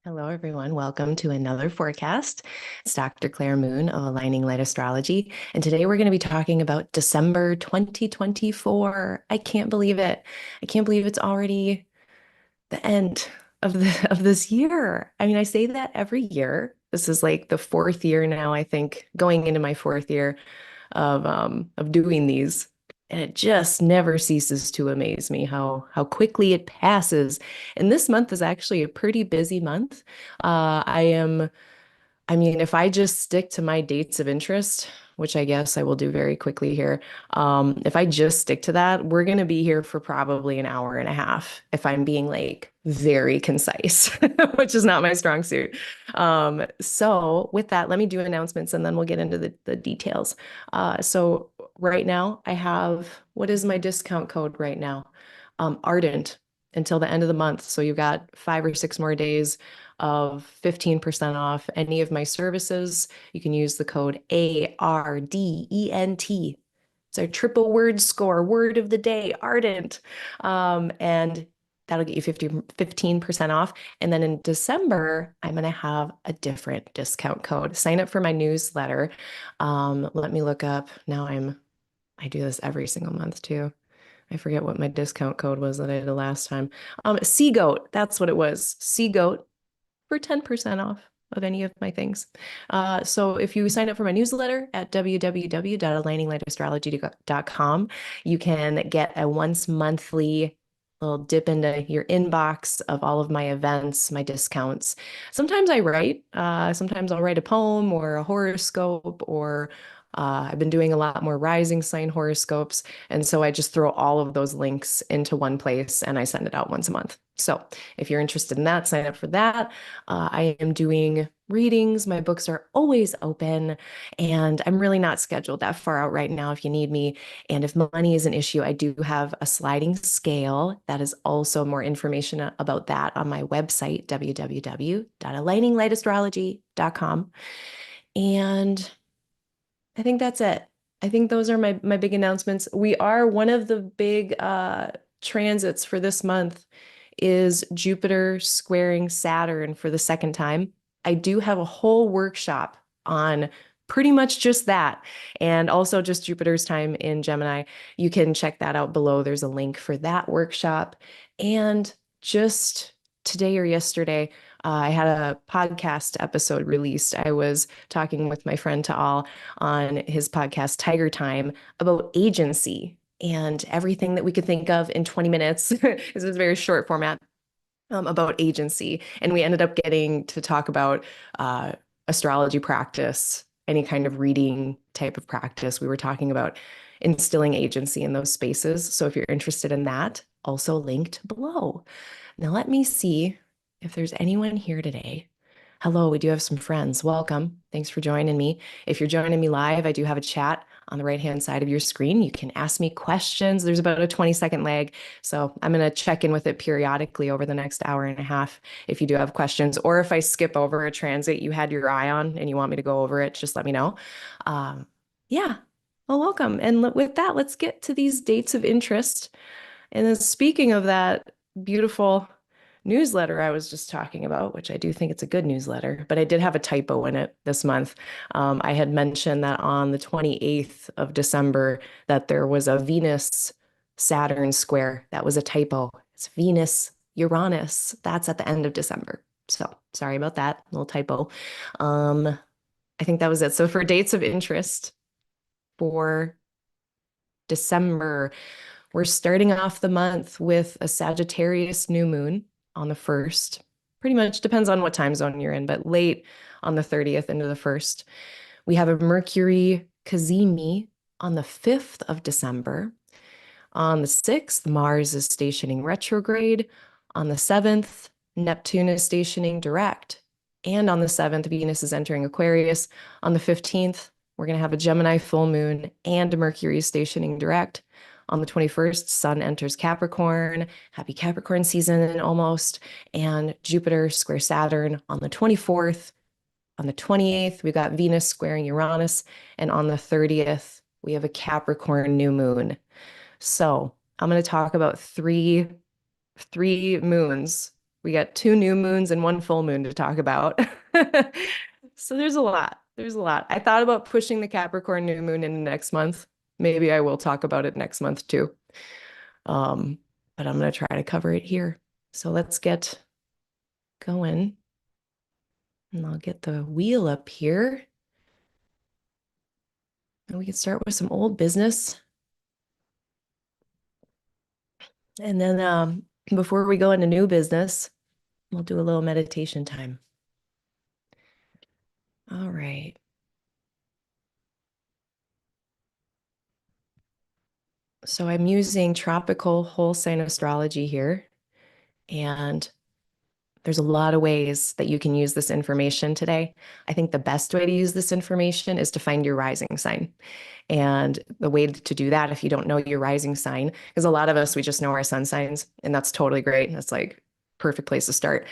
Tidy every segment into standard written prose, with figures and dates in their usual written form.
Hello, everyone. Welcome to another forecast. It's Dr. Claire Moon of Aligning Light Astrology. And today we're going to be talking about December 2024. I can't believe it. I can't believe it's already the end of this year. I mean, I say that every year. This is like the fourth year now, I think, going into my fourth year of doing these. And it just never ceases to amaze me how quickly it passes. And this month is actually a pretty busy month. I mean, if I just stick to my dates of interest, which I guess I will do very quickly here, if I just stick to that, we're going to be here for probably an hour and a half if I'm being like very concise, which is not my strong suit. So with that, let me do announcements and then we'll get into the details. So right now I have, what is my discount code right now? Ardent until the end of the month. So you've got 5 or 6 more days of 15% off any of my services. You can use the code ARDENT. It's our triple word score, word of the day, ardent. And that'll get you 15% off. And then in December, I'm going to have a different discount code. Sign up for my newsletter. Let me look up. I do this every single month too. I forget what my discount code was that I did last time. Seagoat, that's what it was. Seagoat for 10% off of any of my things. So if you sign up for my newsletter at www.aligninglightastrology.com, you can get a once monthly little dip into your inbox of all of my events, my discounts. Sometimes I write, sometimes I'll write a poem or a horoscope, or I've been doing a lot more rising sign horoscopes. And so I just throw all of those links into one place and I send it out once a month. So if you're interested in that, sign up for that. I am doing readings. My books are always open, and I'm really not scheduled that far out right now if you need me. And if money is an issue, I do have a sliding scale. That is also more information about that on my website, www.aligninglightastrology.com. And I think that's it. I think those are my big announcements. We are one of the big transits for this month is Jupiter squaring Saturn for the second time. I do have a whole workshop on pretty much just that, and also just Jupiter's time in Gemini. You can check that out below. There's a link for that workshop. And just today or yesterday, I had a podcast episode released. I was talking with my friend Taal on his podcast, Tiger Time, about agency and everything that we could think of in 20 minutes. This is a very short format about agency. And we ended up getting to talk about astrology practice, any kind of reading type of practice. We were talking about instilling agency in those spaces. So if you're interested in that, also linked below. Now let me see if there's anyone here today. Hello, we do have some friends. Welcome. Thanks for joining me. If you're joining me live, I do have a chat on the right-hand side of your screen. You can ask me questions. There's about a 20-second lag, so I'm going to check in with it periodically over the next hour and a half if you do have questions, or if I skip over a transit you had your eye on and you want me to go over it, just let me know. Yeah, well, welcome. And with that, let's get to these dates of interest. And then speaking of that beautiful newsletter I was just talking about, which I do think it's a good newsletter, but I did have a typo in it this month. I had mentioned that on the 28th of December that there was a Venus-Saturn square. That was a typo. It's Venus-Uranus. That's at the end of December. So sorry about that little typo. I think that was it. So for dates of interest for December, we're starting off the month with a Sagittarius New Moon on the 1st. Pretty much depends on what time zone you're in, but late on the 30th into the 1st. We have a Mercury Cazimi on the 5th of December. On the 6th, Mars is stationing retrograde. On the 7th, Neptune is stationing direct. And on the 7th, Venus is entering Aquarius. On the 15th, we're going to have a Gemini full moon and Mercury stationing direct. On the 21st, Sun enters Capricorn. Happy Capricorn season almost. And Jupiter square Saturn on the 24th. On the 28th, we got Venus squaring Uranus. And on the 30th, we have a Capricorn new moon. So I'm going to talk about three moons We got two new moons and one full moon to talk about. So there's a lot. There's a lot. I thought about pushing the Capricorn new moon into next month. Maybe I will talk about it next month too. Um, but I'm going to try to cover it here. So let's get going. And I'll get the wheel up here. And we can start with some old business. And then before we go into new business, we'll do a little meditation time. All right. So I'm using tropical whole sign astrology here. And there's a lot of ways that you can use this information today. I think the best way to use this information is to find your rising sign. And the way to do that, if you don't know your rising sign, because a lot of us, we just know our sun signs, and that's totally great. That's like perfect place to start.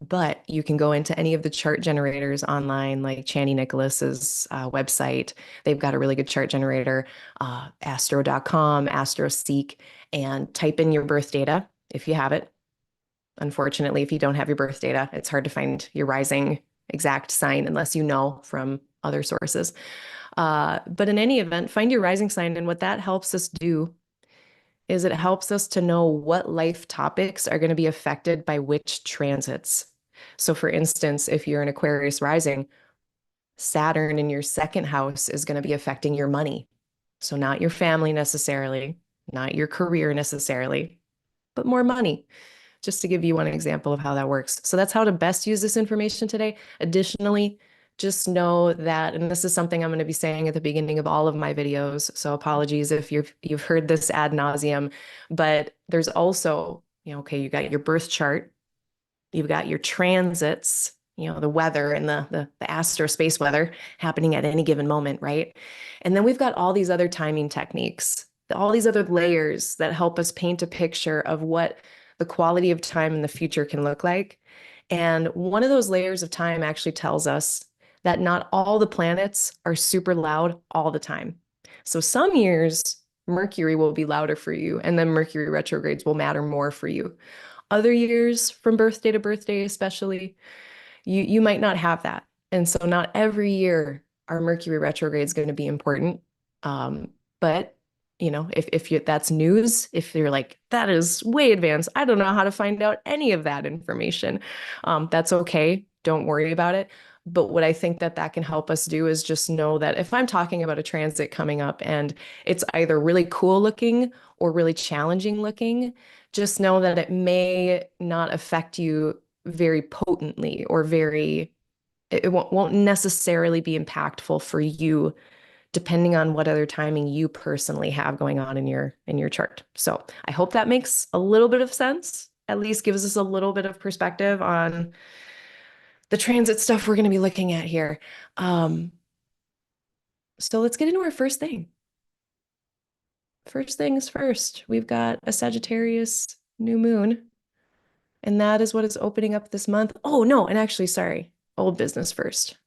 But you can go into any of the chart generators online, like Chani Nicholas's website. They've got a really good chart generator, astro.com, AstroSeek, and type in your birth data if you have it. Unfortunately, if you don't have your birth data, it's hard to find your rising exact sign unless you know from other sources. But in any event, find your rising sign. And what that helps us do is it helps us to know what life topics are going to be affected by which transits. So for instance, if you're an Aquarius rising, Saturn in your second house is going to be affecting your money. So not your family necessarily, not your career necessarily, but more money, just to give you one example of how that works. So that's how to best use this information today. Additionally, just know that, and this is something I'm going to be saying at the beginning of all of my videos, so apologies if you've heard this ad nauseum, but there's also, okay, you got your birth chart, you've got your transits, the weather and the astro space weather happening at any given moment, right? And then we've got all these other timing techniques, all these other layers that help us paint a picture of what the quality of time in the future can look like. And one of those layers of time actually tells us that not all the planets are super loud all the time. So some years, Mercury will be louder for you, and then Mercury retrogrades will matter more for you. Other years, from birthday to birthday especially, you might not have that. And so not every year our Mercury retrograde is going to be important. But if that's news, if you're like, that is way advanced, I don't know how to find out any of that information, that's okay. Don't worry about it. But what I think that can help us do is just know that if I'm talking about a transit coming up and it's either really cool looking or really challenging looking, just know that it may not affect you very potently or it won't necessarily be impactful for you depending on what other timing you personally have going on in your chart. So I hope that makes a little bit of sense, at least gives us a little bit of perspective on the transit stuff we're going to be looking at here. So let's get into our first thing. First things first, we've got a Sagittarius new moon, and that is what is opening up this month. Oh, no, and actually, sorry, old business first.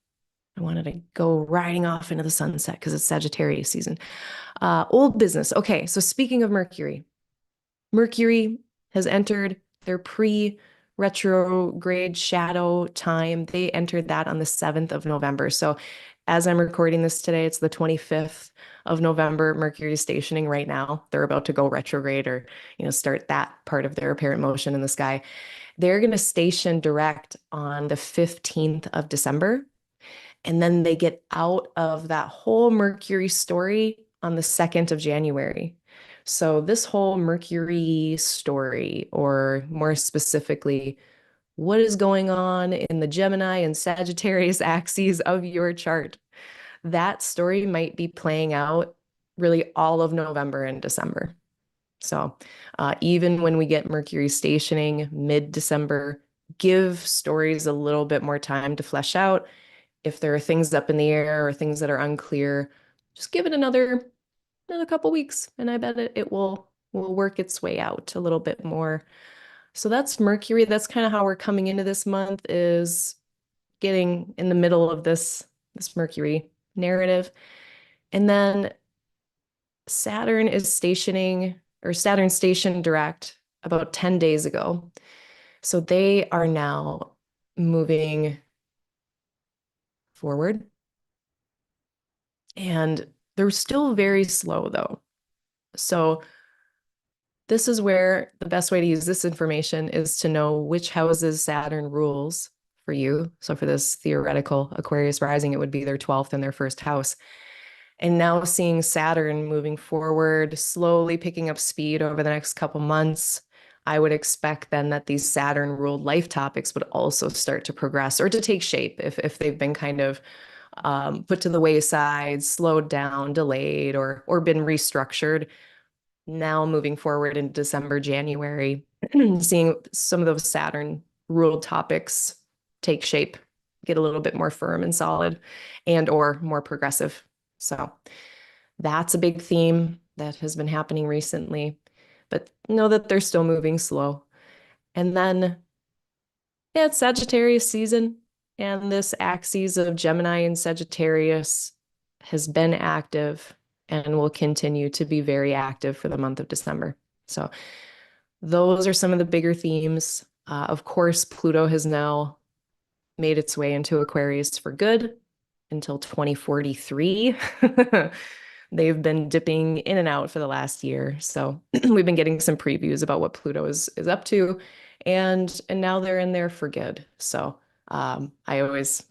I wanted to go riding off into the sunset because it's Sagittarius season. Old business. Okay, so speaking of Mercury, Mercury has entered their pre-retrograde shadow time. They entered that on the 7th of November. So as I'm recording this today, it's the 25th of November. Mercury is stationing right now. They're about to go retrograde or, start that part of their apparent motion in the sky. They're going to station direct on the 15th of December. And then they get out of that whole Mercury story on the 2nd of January. So this whole Mercury story, or more specifically, what is going on in the Gemini and Sagittarius axes of your chart, that story might be playing out really all of November and December. So even when we get Mercury stationing mid-December, give stories a little bit more time to flesh out. If there are things up in the air or things that are unclear, just give it another couple weeks, and I bet it will work its way out a little bit more. So that's Mercury. That's kind of how we're coming into this month, is getting in the middle of this Mercury narrative. And then Saturn stationed direct about 10 days ago. So they are now moving forward, and they're still very slow though. So this is where the best way to use this information is to know which houses Saturn rules for you. So for this theoretical Aquarius rising, it would be their 12th and their first house. And now seeing Saturn moving forward, slowly picking up speed over the next couple months, I would expect then that these Saturn ruled life topics would also start to progress or to take shape if they've been kind of put to the wayside, slowed down, delayed, or been restructured. Now moving forward in December, January, seeing some of those Saturn ruled topics take shape, get a little bit more firm and solid, and or more progressive. So that's a big theme that has been happening recently, but know that they're still moving slow. And then, yeah, it's Sagittarius season, and this axis of Gemini and Sagittarius has been active and will continue to be very active for the month of December. So those are some of the bigger themes. Of course, Pluto has now made its way into Aquarius for good until 2043. They've been dipping in and out for the last year. So we've been getting some previews about what Pluto is up to. And now they're in there for good. So I've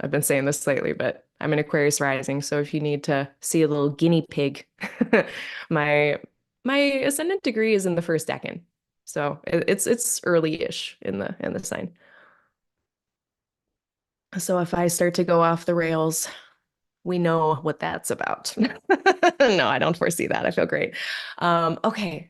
been saying this lately, but I'm an Aquarius rising. So if you need to see a little guinea pig, my my ascendant degree is in the first decan. So it's early-ish in the sign. So if I start to go off the rails, we know what that's about. No, I don't foresee that. I feel great. Okay.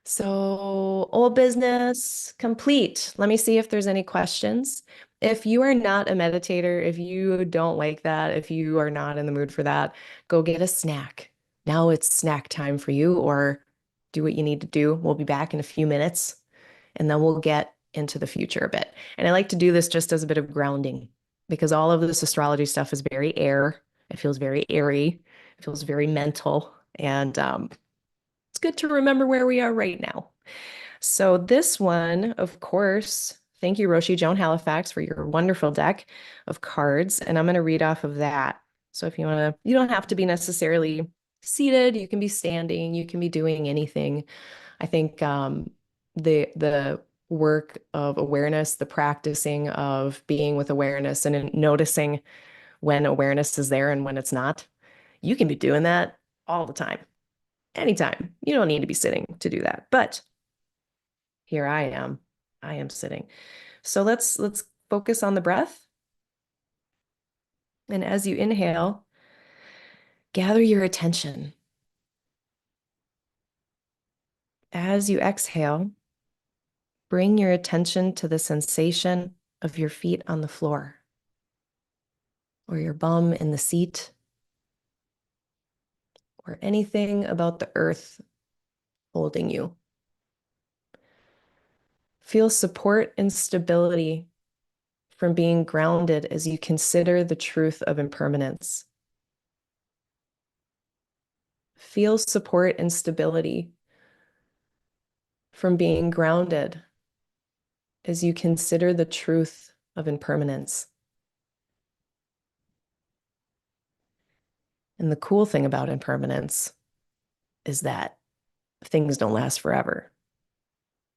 So old business complete. Let me see if there's any questions. If you are not a meditator, if you don't like that, if you are not in the mood for that, go get a snack. Now it's snack time for you, or do what you need to do. We'll be back in a few minutes, and then we'll get into the future a bit. And I like to do this just as a bit of grounding because all of this astrology stuff is very air. It feels very airy. It feels very mental. And it's good to remember where we are right now. So this one, of course, thank you, Roshi Joan Halifax, for your wonderful deck of cards. And I'm going to read off of that. So if you want to, you don't have to be necessarily seated. You can be standing. You can be doing anything. I think the work of awareness, the practicing of being with awareness and noticing when awareness is there and when it's not, you can be doing that all the time, anytime. You don't need to be sitting to do that. But here I am. I am sitting. So let's focus on the breath. And as you inhale, gather your attention. As you exhale, bring your attention to the sensation of your feet on the floor, or your bum in the seat, or anything about the earth holding you. Feel support and stability from being grounded as you consider the truth of impermanence. Feel support and stability from being grounded as you consider the truth of impermanence. And the cool thing about impermanence is that things don't last forever.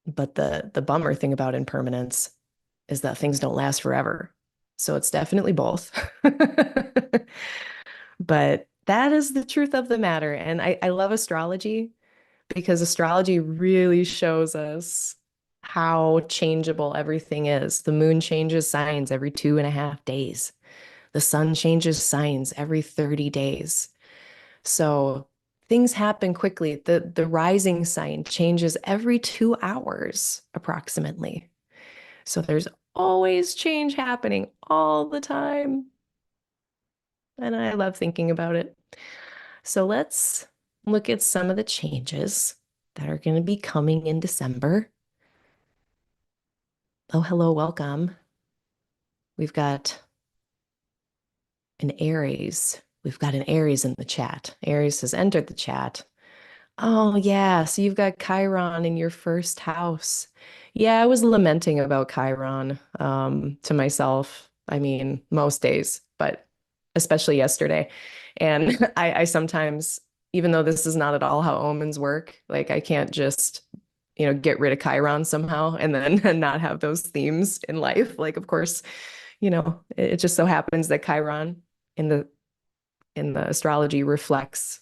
But the bummer thing about impermanence is that things don't last forever. So it's definitely both. But that is the truth of the matter. And I love astrology because astrology really shows us how changeable everything is. The moon changes signs every 2.5 days. The sun changes signs every 30 days. So things happen quickly. The rising sign changes every 2 hours approximately. So there's always change happening all the time. And I love thinking about it. So let's look at some of the changes that are going to be coming in December. Oh, hello, welcome. We've got an Aries. We've got an Aries in the chat. Aries has entered the chat. Oh, yeah. So you've got Chiron in your first house. Yeah, I was lamenting about Chiron to myself. I mean, most days, but especially yesterday. And I sometimes, even though this is not at all how omens work, like I can't just, get rid of Chiron somehow and then and not have those themes in life. Like, of course, it just so happens that Chiron in the astrology reflects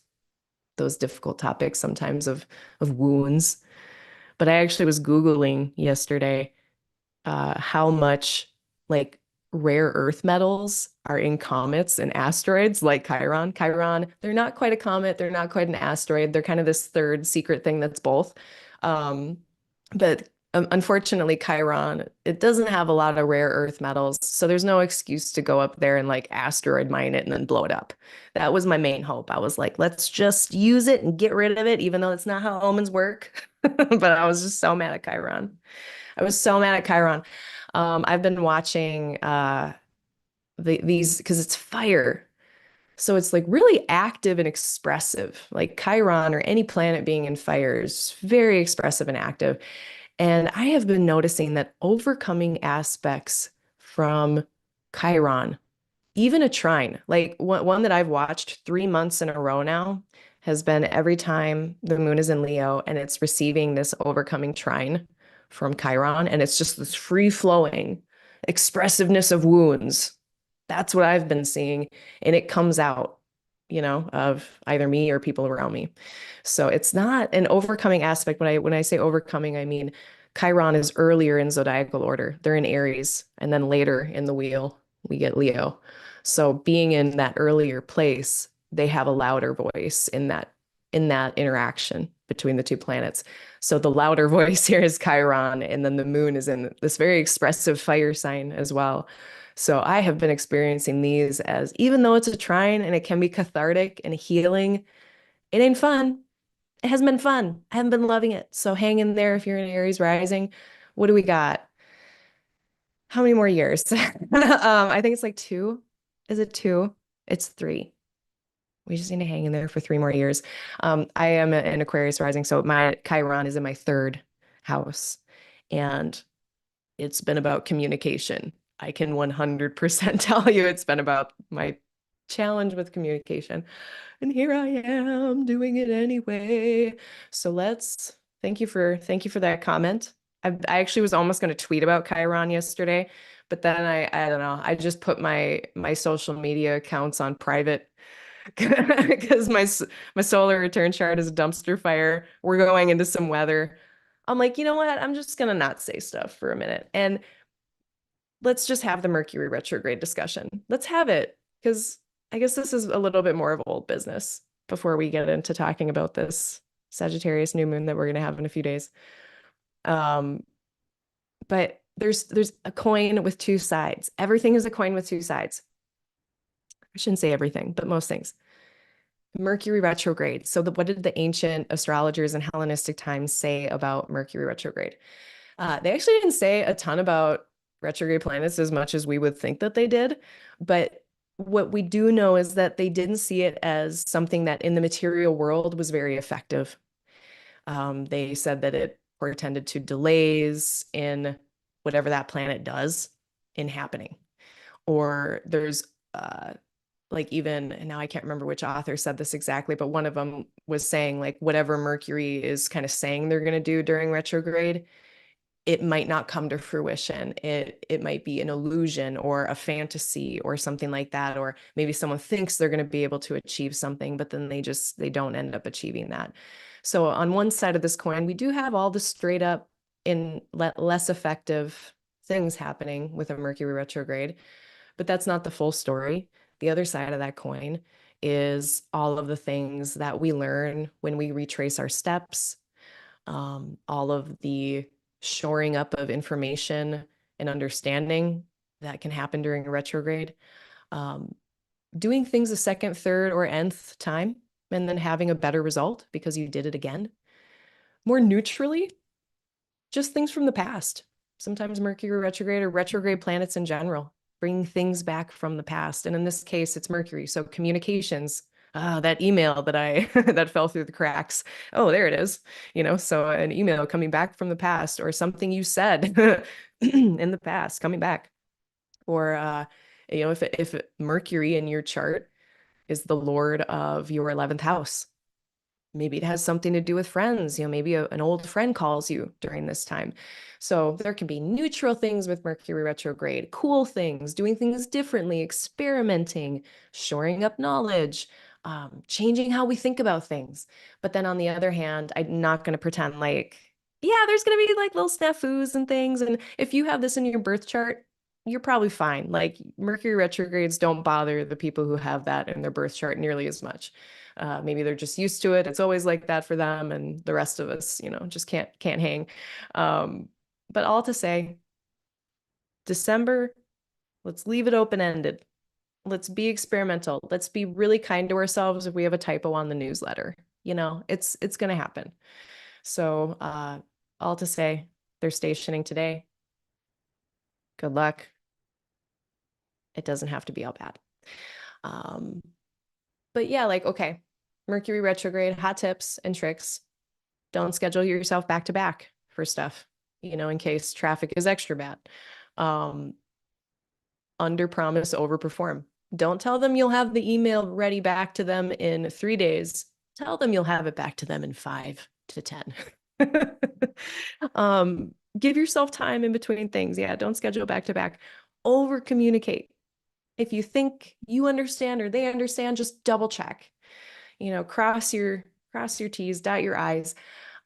those difficult topics sometimes of wounds. But I actually was Googling yesterday how much like rare earth metals are in comets and asteroids like Chiron. Chiron, they're not quite a comet, they're not quite an asteroid. They're kind of this third secret thing that's both. Um, but unfortunately, Chiron, it doesn't have a lot of rare earth metals, so there's no excuse to go up there and like asteroid mine it and then blow it up. That was my main hope. I was like, let's just use it and get rid of it, even though it's not how omens work. But I was just so mad at Chiron. I was so mad at Chiron. I've been watching these because it's fire. So it's like really active and expressive. Like Chiron or any planet being in fire is very expressive and active. And I have been noticing that overcoming aspects from Chiron, even a trine, like one that I've watched 3 months in a row now, has been every time the moon is in Leo and it's receiving this overcoming trine from Chiron, and it's just this free flowing expressiveness of wounds. That's what I've been seeing, and it comes out, of either me or people around me. So it's not an overcoming aspect. When I say overcoming, I mean Chiron is earlier in zodiacal order. They're in Aries, and then later in the wheel, we get Leo. So being in that earlier place, they have a louder voice in that interaction between the two planets. So the louder voice here is Chiron, and then the moon is in this very expressive fire sign as well. So I have been experiencing these as, even though it's a trine and it can be cathartic and healing, it ain't fun. It hasn't been fun. I haven't been loving it. So hang in there if you're in Aries rising. What do we got? How many more years? I think it's like two. Is it two? It's three. We just need to hang in there for 3 more years. I am an Aquarius rising, so my Chiron is in my third house, and it's been about communication. I can 100% tell you it's been about my challenge with communication. And here I am doing it anyway. So thank you for that comment. I actually was almost going to tweet about Chiron yesterday, but then I don't know. I just put my social media accounts on private because my solar return chart is a dumpster fire. We're going into some weather. I'm like, you know what? I'm just gonna not say stuff for a minute. And let's just have the Mercury retrograde discussion. Let's have it, because I guess this is a little bit more of old business before we get into talking about this Sagittarius new moon that we're going to have in a few days. Um, but there's a coin with two sides. Everything is a coin with two sides. I shouldn't say everything, but most things. Mercury retrograde. So what did the ancient astrologers in Hellenistic times say about Mercury retrograde? They actually didn't say a ton about retrograde planets as much as we would think that they did. But what we do know is that they didn't see it as something that in the material world was very effective. They said that it portended to delays in whatever that planet does in happening. Or there's like even, and now I can't remember which author said this exactly, but one of them was saying like whatever Mercury is kind of saying they're going to do during retrograde, it might not come to fruition. It might be an illusion or a fantasy or something like that. Or maybe someone thinks they're going to be able to achieve something, but then they don't end up achieving that. So on one side of this coin, we do have all the straight up in less effective things happening with a Mercury retrograde, but that's not the full story. The other side of that coin is all of the things that we learn when we retrace our steps, all of the shoring up of information and understanding that can happen during a retrograde, um, doing things a second, third, or nth time, and then having a better result because you did it again. More neutrally, just things from the past. Sometimes Mercury retrograde or retrograde planets in general bring things back from the past. And in this case, it's Mercury. So communications, that email that I that fell through the cracks. Oh, there it is. So an email coming back from the past, or something you said in the past coming back. Or if Mercury in your chart is the lord of your 11th house, maybe it has something to do with friends. Maybe an old friend calls you during this time. So there can be neutral things with Mercury retrograde, cool things, doing things differently, experimenting, shoring up knowledge, changing how we think about things. But then on the other hand, I'm not going to pretend like, yeah, there's going to be like little snafus and things. And if you have this in your birth chart, you're probably fine. Like Mercury retrogrades don't bother the people who have that in their birth chart nearly as much. Maybe they're just used to it. It's always like that for them, and the rest of us, just can't hang. But all to say, December, let's leave it open-ended. Let's be experimental. Let's be really kind to ourselves if we have a typo on the newsletter. It's gonna happen. So all to say, they're stationing today. Good luck. It doesn't have to be all bad. But yeah, like, okay, Mercury retrograde, hot tips and tricks. Don't schedule yourself back to back for stuff, in case traffic is extra bad. Under promise, over perform. Don't tell them you'll have the email ready back to them in 3 days. Tell them you'll have it back to them in 5 to 10. Give yourself time in between things. Yeah, don't schedule back to back. Over communicate. If you think you understand or they understand, just double check. Cross your T's, dot your I's.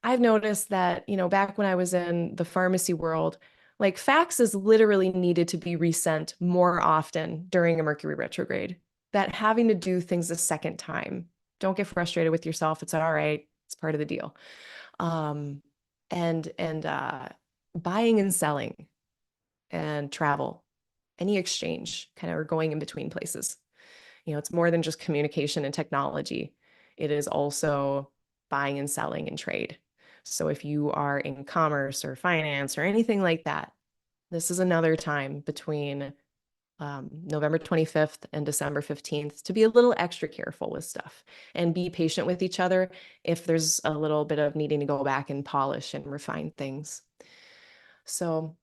I've noticed that, back when I was in the pharmacy world, like faxes literally needed to be resent more often during a Mercury retrograde. That having to do things a second time. Don't get frustrated with yourself. It's all right. It's part of the deal. And buying and selling and travel, any exchange kind of, or going in between places. It's more than just communication and technology. It is also buying and selling and trade. So if you are in commerce or finance or anything like that, this is another time between November 25th and December 15th to be a little extra careful with stuff and be patient with each other if there's a little bit of needing to go back and polish and refine things. So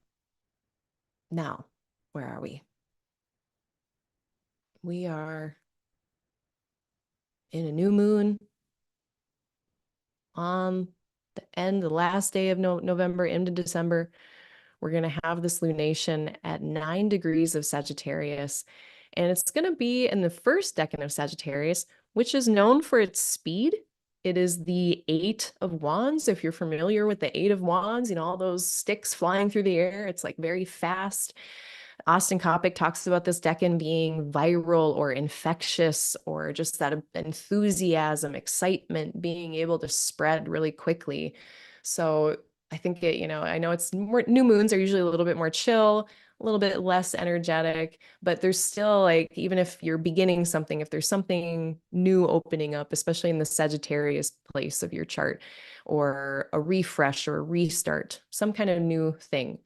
now, where are we? We are in a new moon on the last day of November into December. We're going to have this lunation at 9 degrees of Sagittarius, and it's going to be in the first decan of Sagittarius, which is known for its speed. It is the 8 of Wands. If you're familiar with the 8 of Wands, all those sticks flying through the air, it's like very fast. Austin Coppock talks about this decan being viral or infectious, or just that enthusiasm, excitement being able to spread really quickly. So I think I know it's more, new moons are usually a little bit more chill, a little bit less energetic, but there's still, like, even if you're beginning something, if there's something new opening up, especially in the Sagittarius place of your chart, or a refresh or a restart, some kind of new thing.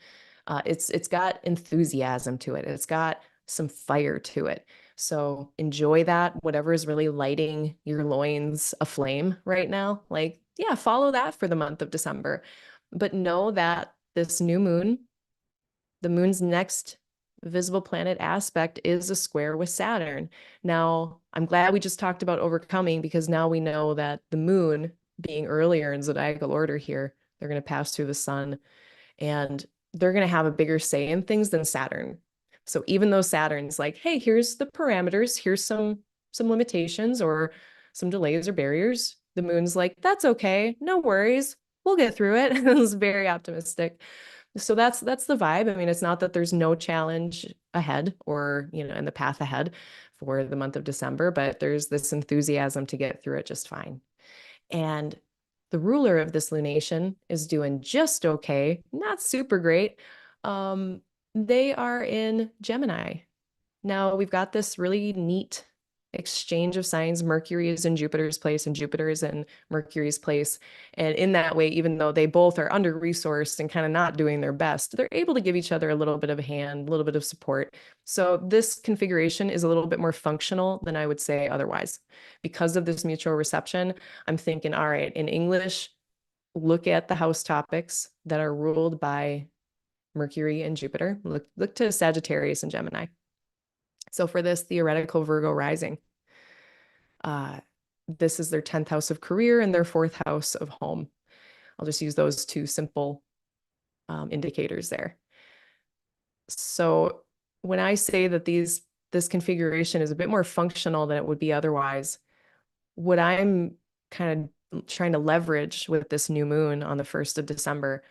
It's got enthusiasm to it. It's got some fire to it. So enjoy that. Whatever is really lighting your loins aflame right now, like, yeah, follow that for the month of December. But know that this new moon, the moon's next visible planet aspect, is a square with Saturn. Now, I'm glad we just talked about overcoming, because now we know that the moon, being earlier in zodiacal order here, they're going to pass through the sun, and they're going to have a bigger say in things than Saturn. So even though Saturn's like, hey, here's the parameters, here's some limitations or some delays or barriers, the moon's like, that's okay, no worries, we'll get through it. It's very optimistic. So that's the vibe. I mean, it's not that there's no challenge ahead, or, in the path ahead for the month of December, but there's this enthusiasm to get through it just fine. And the ruler of this lunation is doing just okay, not super great. They are in Gemini. Now we've got this really neat exchange of signs. Mercury is in Jupiter's place and Jupiter is in Mercury's place. And in that way, even though they both are under-resourced and kind of not doing their best, they're able to give each other a little bit of a hand, a little bit of support. So this configuration is a little bit more functional than I would say otherwise. Because of this mutual reception, I'm thinking, all right, in English, look at the house topics that are ruled by Mercury and Jupiter. Look to Sagittarius and Gemini. So for this theoretical Virgo rising, this is their 10th house of career and their 4th house of home. I'll just use those two simple indicators there. So when I say that this configuration is a bit more functional than it would be otherwise, what I'm kind of trying to leverage with this new moon on the 1st of December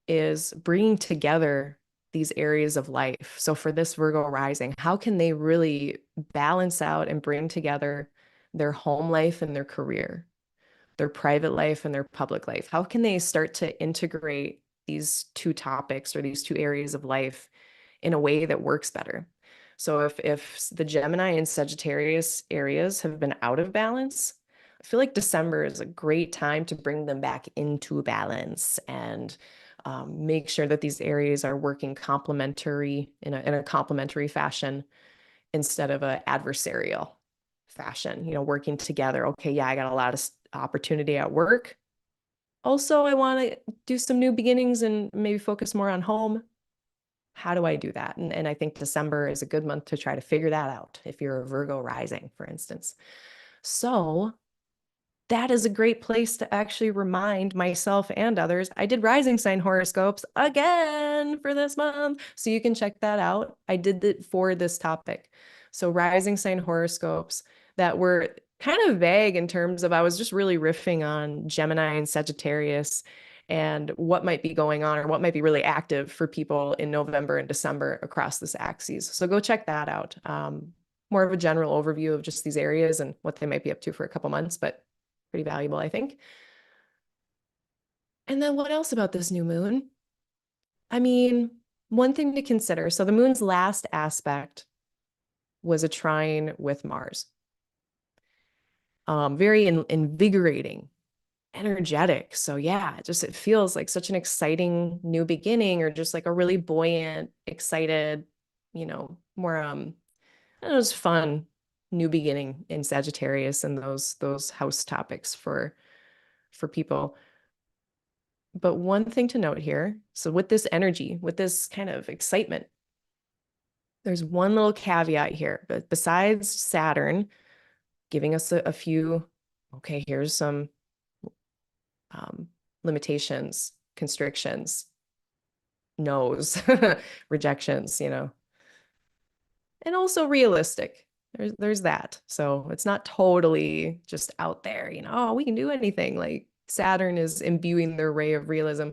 is bringing together these areas of life. So for this Virgo rising, how can they really balance out and bring together their home life and their career, their private life and their public life? How can they start to integrate these two topics or these two areas of life in a way that works better? So if the Gemini and Sagittarius areas have been out of balance, I feel like December is a great time to bring them back into balance and make sure that these areas are working complementary in a complementary fashion instead of an adversarial fashion, working together. Okay, yeah, I got a lot of opportunity at work. Also, I want to do some new beginnings and maybe focus more on home. How do I do that? And I think December is a good month to try to figure that out if you're a Virgo rising, for instance. So that is a great place to actually remind myself and others. I did rising sign horoscopes again for this month, so you can check that out. I did it for this topic. So rising sign horoscopes that were kind of vague in terms of I was just really riffing on Gemini and Sagittarius and what might be going on or what might be really active for people in November and December across this axis. So go check that out. More of a general overview of just these areas and what they might be up to for a couple months, but pretty valuable, I think. And then what else about this new moon? I mean, one thing to consider. So the moon's last aspect was a trine with Mars. Very invigorating, energetic. So yeah, it feels like such an exciting new beginning or just like a really buoyant, excited, more, I don't know, it's fun new beginning in Sagittarius and those house topics for people. But one thing to note here, so with this energy, with this kind of excitement, there's one little caveat here. But besides Saturn giving us a few, okay, here's some limitations, constrictions, no's, rejections, and also realistic. There's that. So it's not totally just out there, oh, we can do anything. Like Saturn is imbuing their ray of realism.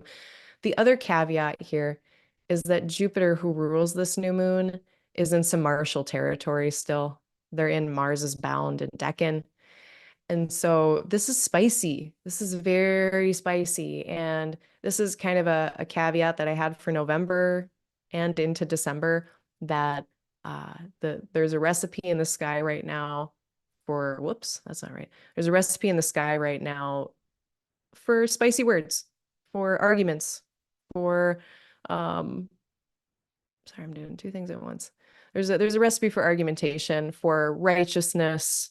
The other caveat here is that Jupiter, who rules this new moon, is in some martial territory still. They're in Mars's bound in Decan. And so this is spicy. This is very spicy. And this is kind of a caveat that I had for November and into December that there's a recipe in the sky right now for, whoops, that's not right. There's a recipe in the sky right now for spicy words, for arguments, for sorry, I'm doing two things at once. There's a recipe for argumentation, for righteousness,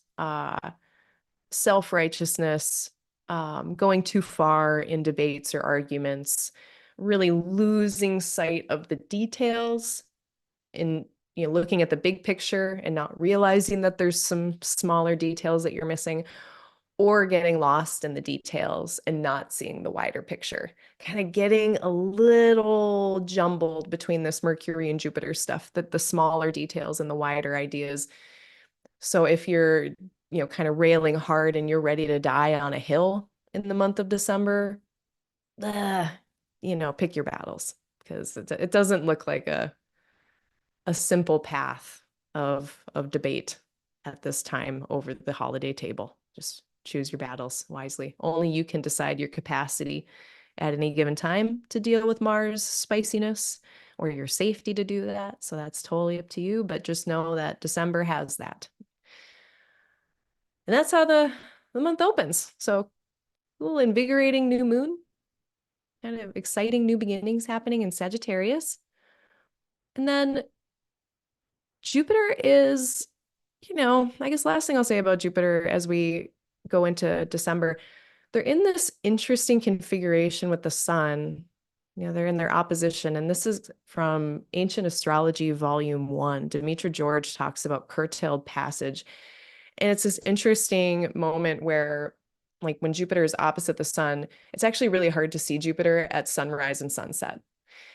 self-righteousness, going too far in debates or arguments, really losing sight of the details in looking at the big picture and not realizing that there's some smaller details that you're missing, or getting lost in the details and not seeing the wider picture, kind of getting a little jumbled between this Mercury and Jupiter stuff, that the smaller details and the wider ideas. So if you're, kind of railing hard and you're ready to die on a hill in the month of December, pick your battles, because it doesn't look like a simple path of debate at this time over the holiday table. Just choose your battles wisely. Only you can decide your capacity at any given time to deal with Mars spiciness or your safety to do that. So that's totally up to you, but just know that December has that. And that's how the month opens. So a little invigorating new moon, kind of exciting new beginnings happening in Sagittarius. And then Jupiter is, I guess last thing I'll say about Jupiter as we go into December, they're in this interesting configuration with the sun. They're in their opposition. And this is from Ancient Astrology, Volume 1. Demetra George talks about curtailed passage. And it's this interesting moment where, like, when Jupiter is opposite the sun, it's actually really hard to see Jupiter at sunrise and sunset.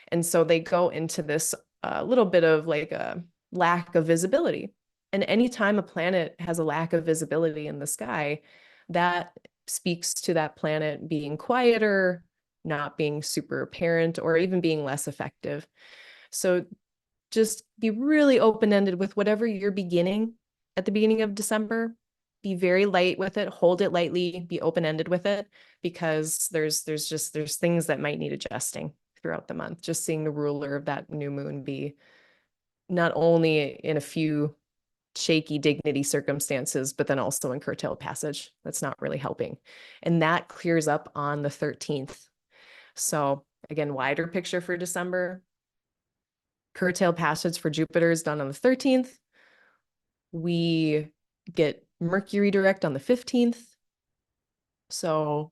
And so they go into this little bit of like a lack of visibility. And anytime a planet has a lack of visibility in the sky, that speaks to that planet being quieter, not being super apparent, or even being less effective. So just be really open-ended with whatever you're beginning at the beginning of December. Be very light with it, hold it lightly, be open-ended with it, because there's things that might need adjusting throughout the month. Just seeing the ruler of that new moon be not only in a few shaky dignity circumstances, but then also in curtailed passage. That's not really helping. And that clears up on the 13th. So again, wider picture for December. Curtailed passage for Jupiter is done on the 13th. We get Mercury direct on the 15th. So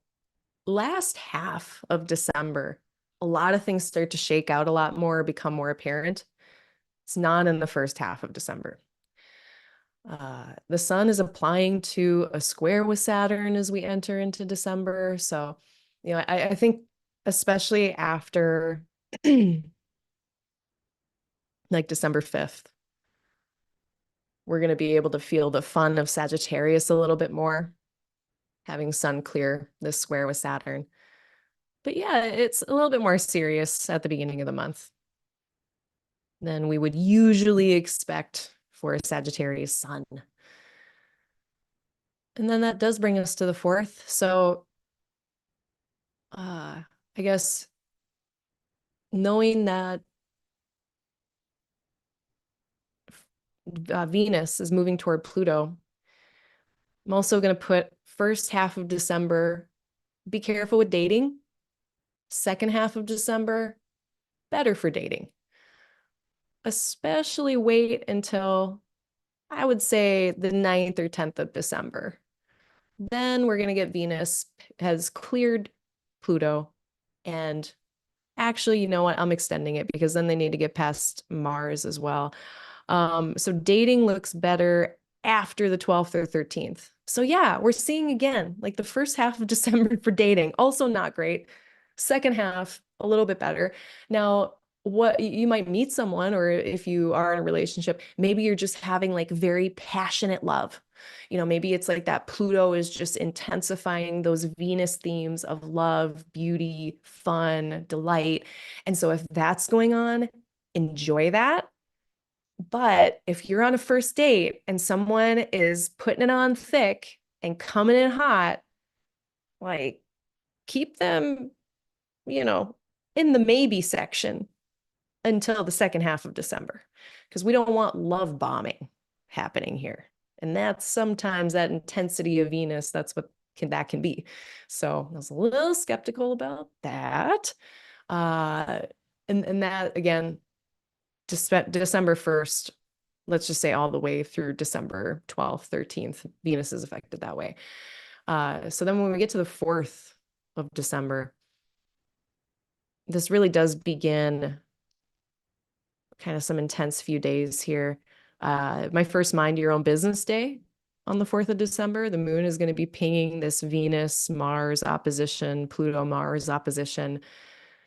last half of December, a lot of things start to shake out a lot more, become more apparent. It's not in the first half of December. The sun is applying to a square with Saturn as we enter into December. So, I think especially after like December 5th, we're going to be able to feel the fun of Sagittarius a little bit more, having sun clear this square with Saturn. But yeah, it's a little bit more serious at the beginning of the month than we would usually expect for a Sagittarius sun. And then that does bring us to the 4th. So I guess knowing that Venus is moving toward Pluto, I'm also going to put first half of December, be careful with dating. Second half of December, better for dating. Especially wait until, I would say, the 9th or 10th of December. Then we're going to get Venus has cleared Pluto. And actually, you know what? I'm extending it because then they need to get past Mars as well. So dating looks better after the 12th or 13th. So yeah, we're seeing again, like the first half of December for dating, also not great. Second half, a little bit better. Now, what you might meet someone, or if you are in a relationship, maybe you're just having like very passionate love. Maybe it's like that Pluto is just intensifying those Venus themes of love, beauty, fun, delight. And so if that's going on, enjoy that. But if you're on a first date and someone is putting it on thick and coming in hot, like keep them, in the maybe section until the second half of December, because we don't want love bombing happening here. And that's sometimes that intensity of Venus, that's what that can be. So I was a little skeptical about that. And that, again, December 1st, let's just say all the way through December 12th, 13th, Venus is affected that way. So then when we get to the 4th of December, this really does begin kind of some intense few days here. My first mind your own business day on the 4th of December, the moon is going to be pinging this Venus-Mars opposition, Pluto-Mars opposition.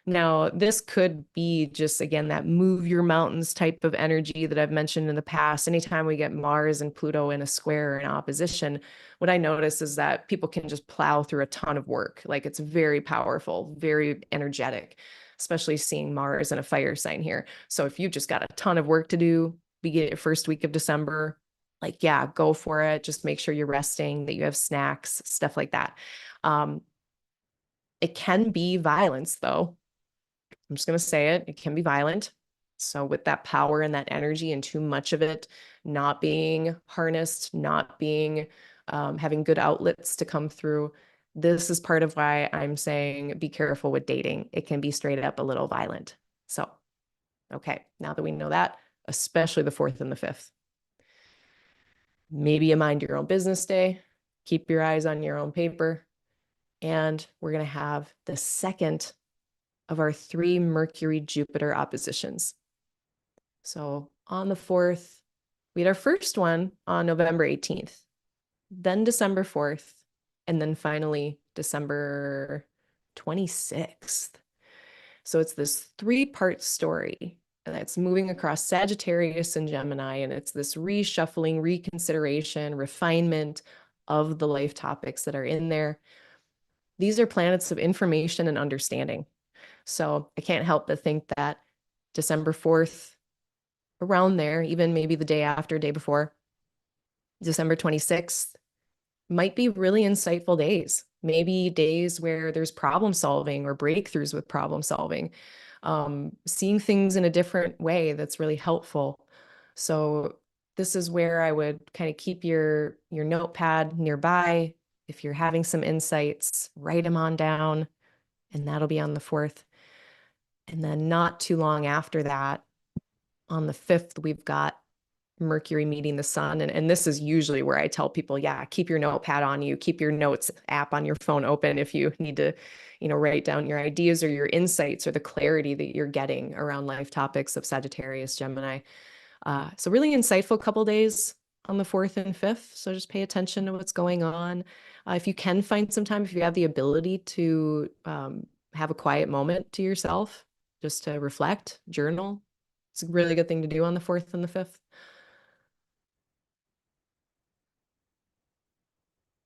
Now, this could be just, again, that move your mountains type of energy that I've mentioned in the past. Anytime we get Mars and Pluto in a square or in opposition, what I notice is that people can just plow through a ton of work. Like, it's very powerful, very energetic, especially seeing Mars in a fire sign here. So if you've just got a ton of work to do, begin first week of December, like, yeah, go for it. Just make sure you're resting, that you have snacks, stuff like that. It can be violence, though. I'm just going to say it. It can be violent. So with that power and that energy and too much of it not being harnessed, not being having good outlets to come through. This is part of why I'm saying be careful with dating. It can be straight up a little violent. So, okay, now that we know that, especially the 4th and the 5th, maybe you mind your own business day, keep your eyes on your own paper, and we're going to have the second of our 3 Mercury-Jupiter oppositions. So on the 4th, we had our first one on November 18th, then December 4th, and then finally December 26th. So it's this 3-part story that's moving across Sagittarius and Gemini, and it's this reshuffling, reconsideration, refinement of the life topics that are in there. These are planets of information and understanding. So I can't help but think that December 4th, around there, even maybe the day after, day before, December 26th, might be really insightful days. Maybe days where there's problem solving or breakthroughs with problem solving, seeing things in a different way that's really helpful. So this is where I would kind of keep your notepad nearby. If you're having some insights, write them on down, and that'll be on the 4th. And then not too long after that, on the 5th, we've got Mercury meeting the sun. And this is usually where I tell people, yeah, keep your notepad on you, keep your notes app on your phone open if you need to, write down your ideas or your insights or the clarity that you're getting around life topics of Sagittarius, Gemini. So really insightful couple days on the 4th and 5th. So just pay attention to what's going on. If you can find some time, if you have the ability to have a quiet moment to yourself, just to reflect, journal, it's a really good thing to do on the 4th and the 5th.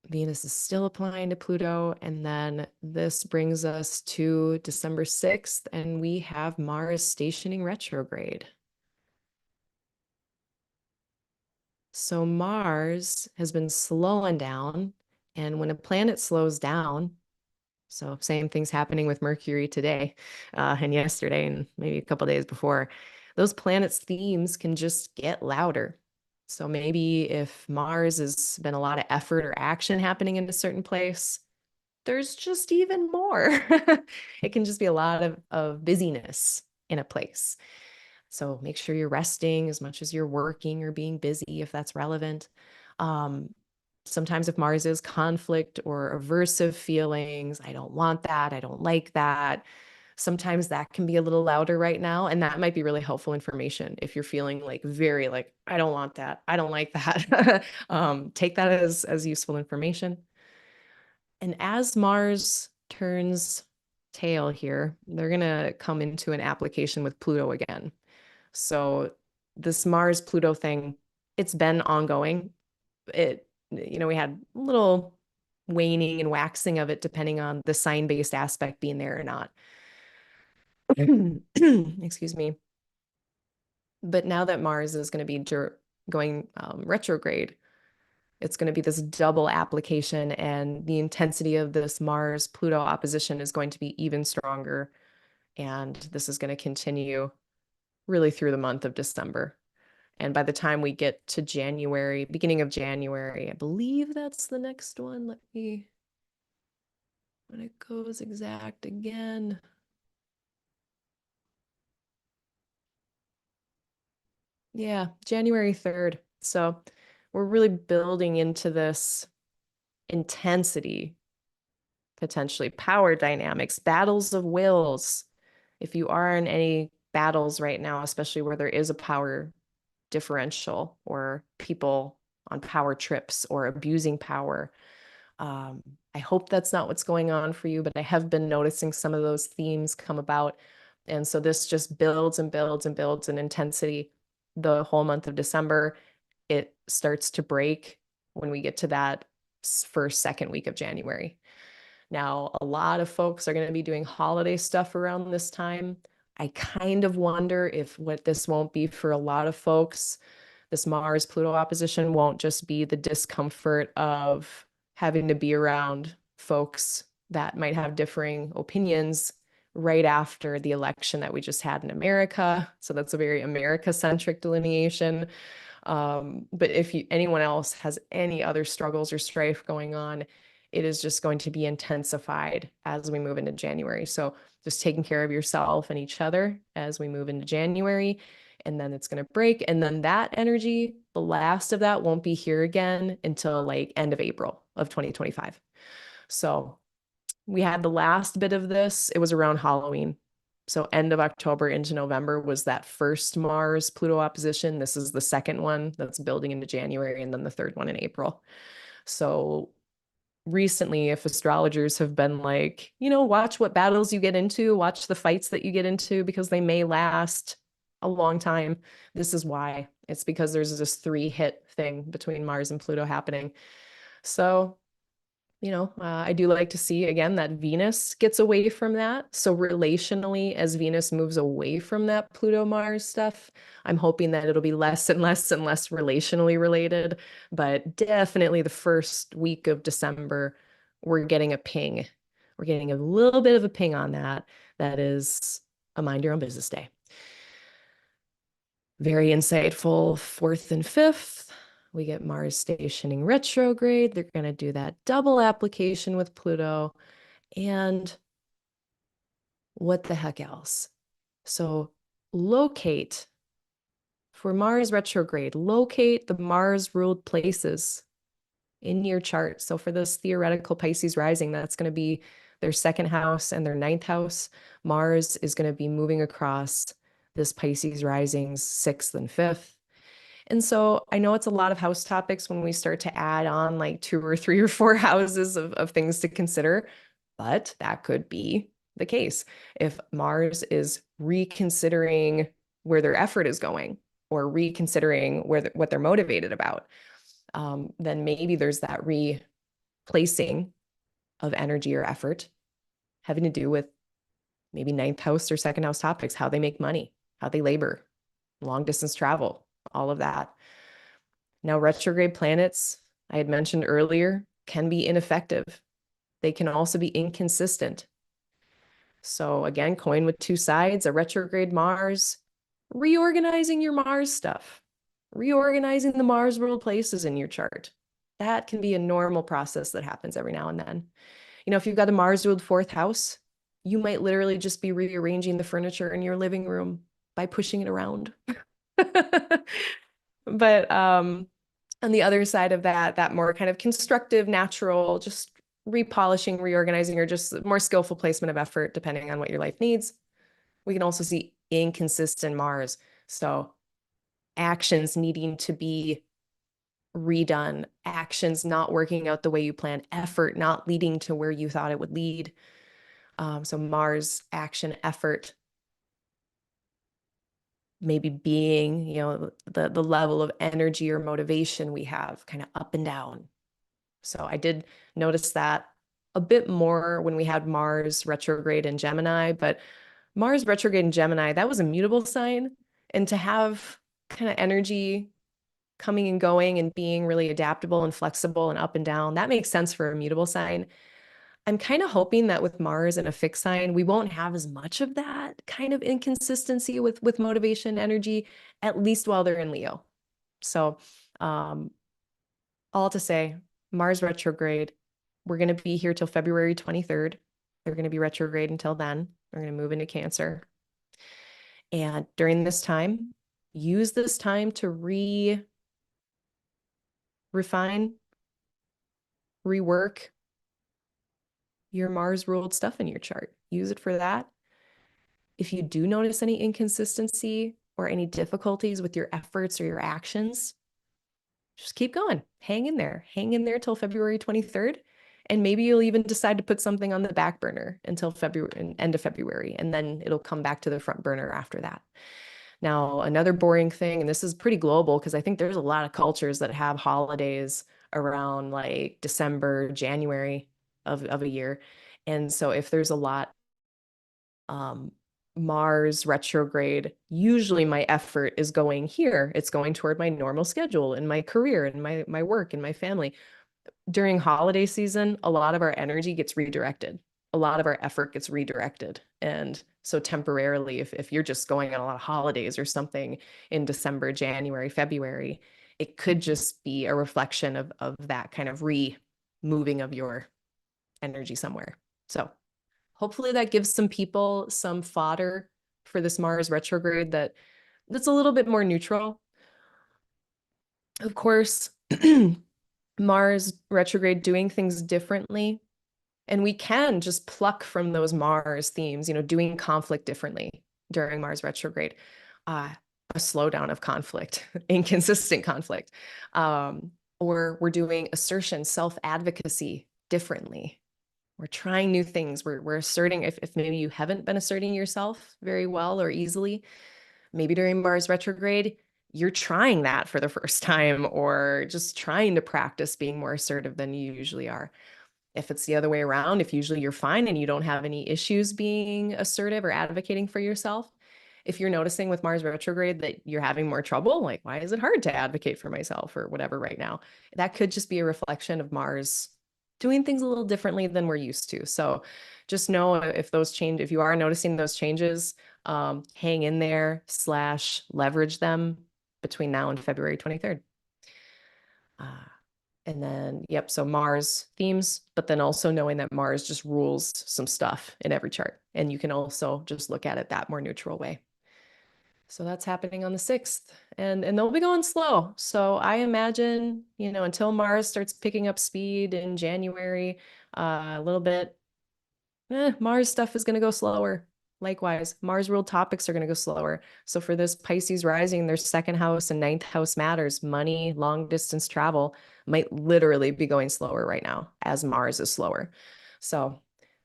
Venus is still applying to Pluto. And then this brings us to December 6th, and we have Mars stationing retrograde. So Mars has been slowing down. And when a planet slows down, so same things happening with Mercury today and yesterday and maybe a couple days before, those planets' themes can just get louder. So maybe if Mars has been a lot of effort or action happening in a certain place, there's just even more. It can just be a lot of busyness in a place. So make sure you're resting as much as you're working or being busy if that's relevant. Sometimes if Mars is conflict or aversive feelings, I don't want that, I don't like that. Sometimes that can be a little louder right now, and that might be really helpful information if you're feeling like very like, I don't want that, I don't like that. Take that as useful information. And as Mars turns tail here, they're gonna come into an application with Pluto again. So this Mars-Pluto thing, it's been ongoing. We had a little waning and waxing of it depending on the sign-based aspect being there or not. Excuse me. But now that Mars is going to be going retrograde, it's going to be this double application, and the intensity of this Mars-Pluto opposition is going to be even stronger. And this is going to continue really through the month of December. And by the time we get to January, beginning of January, I believe that's the next one. Let me, when it goes exact again. Yeah, January 3rd. So we're really building into this intensity, potentially power dynamics, battles of wills. If you are in any battles right now, especially where there is a power differential or people on power trips or abusing power, I hope that's not what's going on for you, but I have been noticing some of those themes come about. And so this just builds and builds and builds in intensity the whole month of December. It starts to break when we get to that first, second week of January. Now, a lot of folks are going to be doing holiday stuff around this time. I kind of wonder if what this won't be for a lot of folks, this Mars-Pluto opposition won't just be the discomfort of having to be around folks that might have differing opinions right after the election that we just had in America. So that's a very America-centric delineation. But if anyone else has any other struggles or strife going on, it is just going to be intensified as we move into January. So just taking care of yourself and each other as we move into January, and then it's going to break. And then that energy, the last of that won't be here again until like end of April of 2025. So we had the last bit of this. It was around Halloween. So end of October into November was that first Mars-Pluto opposition. This is the second one that's building into January, and then the third one in April. So recently, if astrologers have been like, watch what battles you get into, watch the fights that you get into, because they may last a long time. This is why. It's because there's this 3-hit thing between Mars and Pluto happening. So I do like to see, again, that Venus gets away from that. So relationally, as Venus moves away from that Pluto-Mars stuff, I'm hoping that it'll be less and less and less relationally related. But definitely the first week of December, we're getting a ping. We're getting a little bit of a ping on that. That is a mind your own business day. Very insightful 4th and 5th. We get Mars stationing retrograde. They're going to do that double application with Pluto. And what the heck else? So locate, for Mars retrograde, locate the Mars-ruled places in your chart. So for this theoretical Pisces rising, that's going to be their 2nd house and their 9th house. Mars is going to be moving across this Pisces rising's 6th and 5th. And so I know it's a lot of house topics when we start to add on like 2 or 3 or 4 houses of things to consider, but that could be the case. If Mars is reconsidering where their effort is going or reconsidering what they're motivated about, then maybe there's that replacing of energy or effort having to do with maybe 9th house or 2nd house topics, how they make money, how they labor, long distance travel, all of that. Now, retrograde planets, I had mentioned earlier, can be ineffective. They can also be inconsistent. So again, coin with 2 sides, a retrograde Mars, reorganizing your Mars stuff, reorganizing the Mars ruled places in your chart. That can be a normal process that happens every now and then. If you've got a Mars ruled 4th house, you might literally just be rearranging the furniture in your living room by pushing it around. But on the other side of that more kind of constructive, natural, just repolishing, reorganizing, or just more skillful placement of effort, depending on what your life needs. We can also see inconsistent Mars. So actions needing to be redone, actions not working out the way you planned, effort not leading to where you thought it would lead. So Mars, action, effort, maybe being, the level of energy or motivation we have kind of up and down. So I did notice that a bit more when we had Mars retrograde in Gemini, but Mars retrograde in Gemini, that was a mutable sign. And to have kind of energy coming and going and being really adaptable and flexible and up and down, that makes sense for a mutable sign. I'm kind of hoping that with Mars and a fixed sign, we won't have as much of that kind of inconsistency with motivation, energy, at least while they're in Leo. So all to say, Mars retrograde, we're going to be here till February 23rd. They're going to be retrograde until then. They're going to move into Cancer. And during this time, use this time to refine, rework your Mars ruled stuff in your chart. Use it for that. If you do notice any inconsistency or any difficulties with your efforts or your actions, just keep going. Hang in there. Hang in there till February 23rd. And maybe you'll even decide to put something on the back burner until February, end of February, and then it'll come back to the front burner after that. Now, another boring thing, and this is pretty global because I think there's a lot of cultures that have holidays around like December, January of a year. And so if there's a lot Mars retrograde, usually my effort is going here. It's going toward my normal schedule and my career and my work and my family. During holiday season, a lot of our energy gets redirected. A lot of our effort gets redirected. And So temporarily, if you're just going on a lot of holidays or something in December, January, February, it could just be a reflection of that kind of moving of your energy somewhere. So hopefully that gives some people some fodder for this Mars retrograde that's a little bit more neutral. Of course, Mars retrograde doing things differently. And we can just pluck from those Mars themes, doing conflict differently during Mars retrograde, a slowdown of conflict, inconsistent conflict, or we're doing assertion, self-advocacy differently. We're trying new things. We're asserting, if maybe you haven't been asserting yourself very well or easily, maybe during Mars retrograde, you're trying that for the first time or just trying to practice being more assertive than you usually are. If it's the other way around, if usually you're fine and you don't have any issues being assertive or advocating for yourself, if you're noticing with Mars retrograde that you're having more trouble, like, why is it hard to advocate for myself or whatever right now? That could just be a reflection of Mars doing things a little differently than we're used to. So just know if those change, if you are noticing those changes, hang in there / leverage them between now and February 23rd. And then, yep, so Mars themes, but then also knowing that Mars just rules some stuff in every chart. And you can also just look at it that more neutral way. So that's happening on the 6th, and they'll be going slow. So I imagine, until Mars starts picking up speed in January, a little bit, Mars stuff is going to go slower. Likewise, Mars ruled topics are going to go slower. So for this Pisces rising, their 2nd house and 9th house matters. Money, long distance travel might literally be going slower right now as Mars is slower. So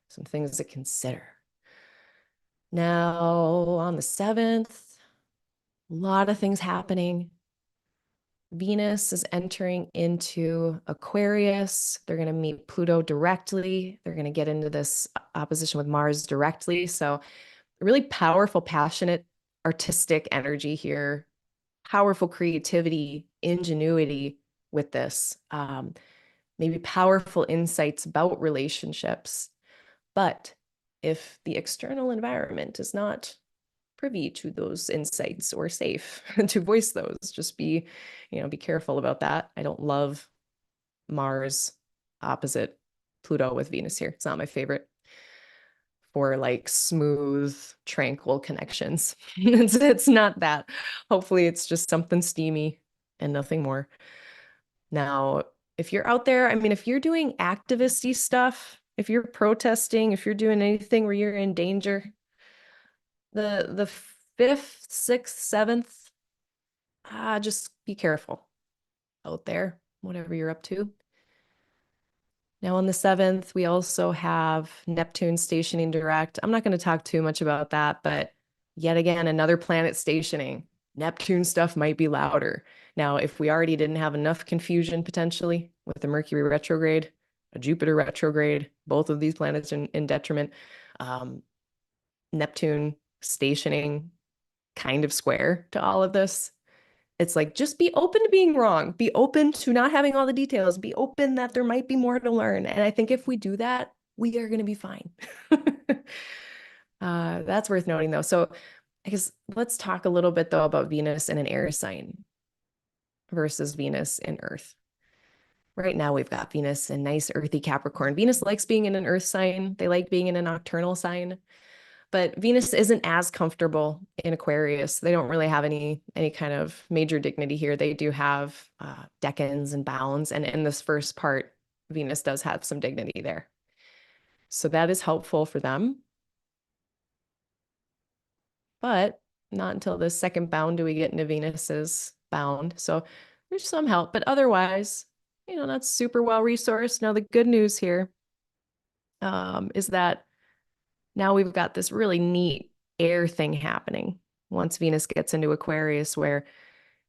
some things to consider. Now on the 7th, a lot of things happening. Venus is entering into Aquarius. They're going to meet Pluto directly. They're going to get into this opposition with Mars directly. So really powerful, passionate, artistic energy here, powerful creativity, ingenuity with this, maybe powerful insights about relationships. But if the external environment is not privy to those insights or safe to voice those, just be careful about that. I don't love Mars opposite Pluto with Venus here. It's not my favorite for like smooth, tranquil connections. It's not that. Hopefully it's just something steamy and nothing more. Now, if you're out there, I mean, if you're doing activisty stuff, if you're protesting, if you're doing anything where you're in danger, the 5th, 6th, 7th, just be careful out there, whatever you're up to. Now on the 7th, we also have Neptune stationing direct. I'm not going to talk too much about that, but yet again, another planet stationing. Neptune stuff might be louder. Now, if we already didn't have enough confusion potentially with the Mercury retrograde, a Jupiter retrograde, both of these planets in detriment, Neptune stationing kind of square to all of this. It's like, just be open to being wrong. Be open to not having all the details. Be open that there might be more to learn. And I think if we do that, we are going to be fine. That's worth noting, though. So I guess let's talk a little bit, though, about Venus in an air sign versus Venus in Earth. Right now, we've got Venus in nice earthy Capricorn. Venus likes being in an Earth sign. They like being in a nocturnal sign. But Venus isn't as comfortable in Aquarius. They don't really have any kind of major dignity here. They do have decans and bounds. And in this first part, Venus does have some dignity there. So that is helpful for them. But not until the 2nd bound do we get into Venus's bound. So there's some help. But otherwise, not super well resourced. Now, the good news here is that now we've got this really neat air thing happening once Venus gets into Aquarius, where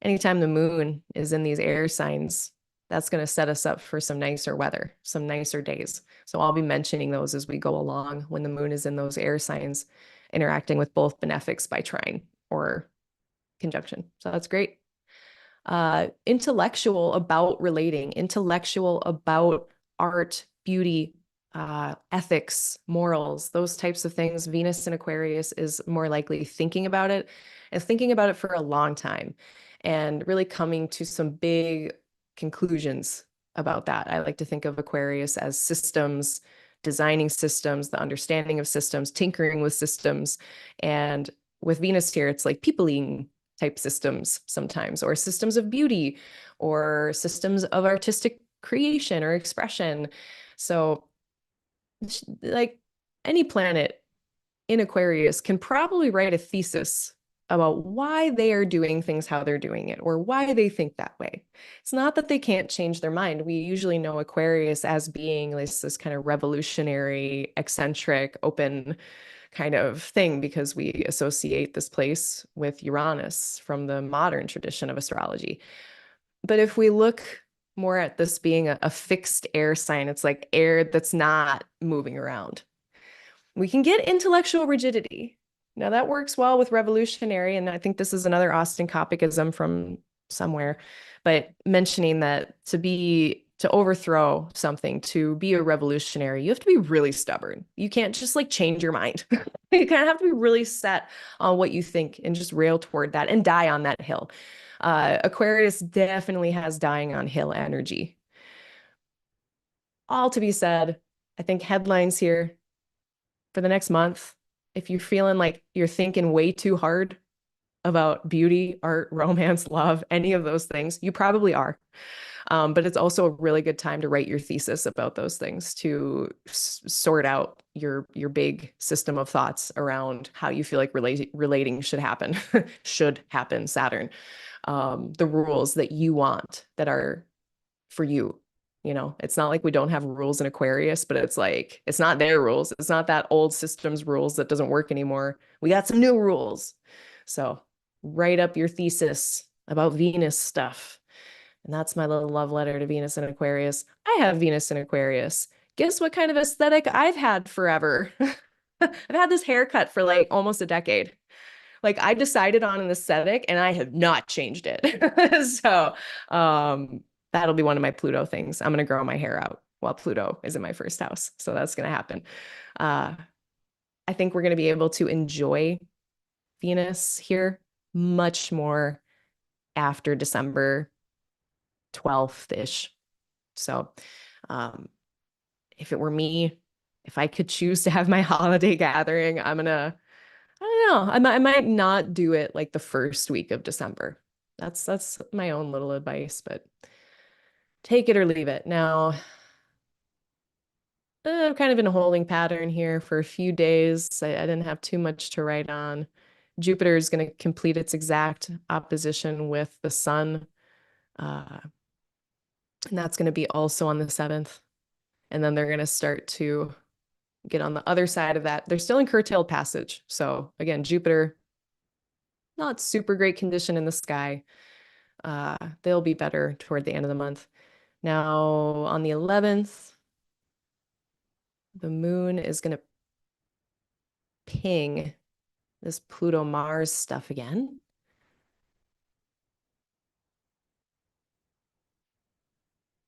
anytime the moon is in these air signs, that's going to set us up for some nicer weather, some nicer days. So I'll be mentioning those as we go along when the moon is in those air signs, interacting with both benefics by trine or conjunction. So that's great. Intellectual about relating, intellectual about art, beauty, ethics, morals, those types of things. Venus in Aquarius is more likely thinking about it and thinking about it for a long time and really coming to some big conclusions about that. I like to think of Aquarius as systems, designing systems, the understanding of systems, tinkering with systems. And with Venus here, it's like peopling type systems sometimes, or systems of beauty, or systems of artistic creation or expression. So like any planet in Aquarius can probably write a thesis about why they are doing things how they're doing it or why they think that way. It's not that they can't change their mind. We usually know Aquarius as being this kind of revolutionary, eccentric, open kind of thing because we associate this place with Uranus from the modern tradition of astrology. But if we look more at this being a fixed air sign, it's like air that's not moving around. We can get intellectual rigidity. Now that works well with revolutionary, and I think this is another Austin Copicism from somewhere, but mentioning that to overthrow something, to be a revolutionary, you have to be really stubborn. You can't just like change your mind. You kind of have to be really set on what you think and just rail toward that and die on that hill. Aquarius definitely has dying on hill energy. All to be said, I think headlines here for the next month, if you're feeling like you're thinking way too hard about beauty, art, romance, love, any of those things, you probably are. But it's also a really good time to write your thesis about those things, to sort out your big system of thoughts around how you feel like relating should happen, Saturn. The rules that you want that are for you. You know, it's not like we don't have rules in Aquarius, but it's like, it's not their rules. It's not that old system's rules that doesn't work anymore. We got some new rules. So write up your thesis about Venus stuff. And that's my little love letter to Venus in Aquarius. I have Venus in Aquarius. Guess what kind of aesthetic I've had forever? I've had this haircut for like almost a decade. Like I decided on an aesthetic and I have not changed it. So that'll be one of my Pluto things. I'm going to grow my hair out while Pluto is in my first house. So that's going to happen. I think we're going to be able to enjoy Venus here much more after December 12th-ish. So if it were me, if I could choose to have my holiday gathering, I don't know. I might not do it like the first week of December. That's my own little advice, but take it or leave it. Now, I'm kind of in a holding pattern here for a few days. I didn't have too much to write on. Jupiter is going to complete its exact opposition with the sun. And that's going to be also on the 7th. And then they're going to start to get on the other side of that. They're still in curtailed passage. So again, Jupiter, not super great condition in the sky. They'll be better toward the end of the month. Now on the 11th, the moon is going to ping this Pluto-Mars stuff again.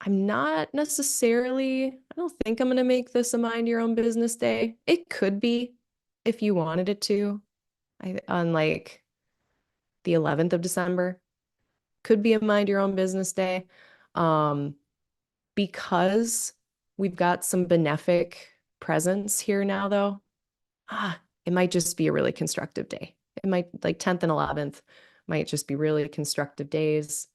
I'm not necessarily, I don't think I'm going to make this a mind your own business day. It could be if you wanted it to. On like the 11th of December, could be a mind your own business day. Because we've got some benefic presence here now, though, it might just be a really constructive day. It might, like 10th and 11th, might just be really constructive days.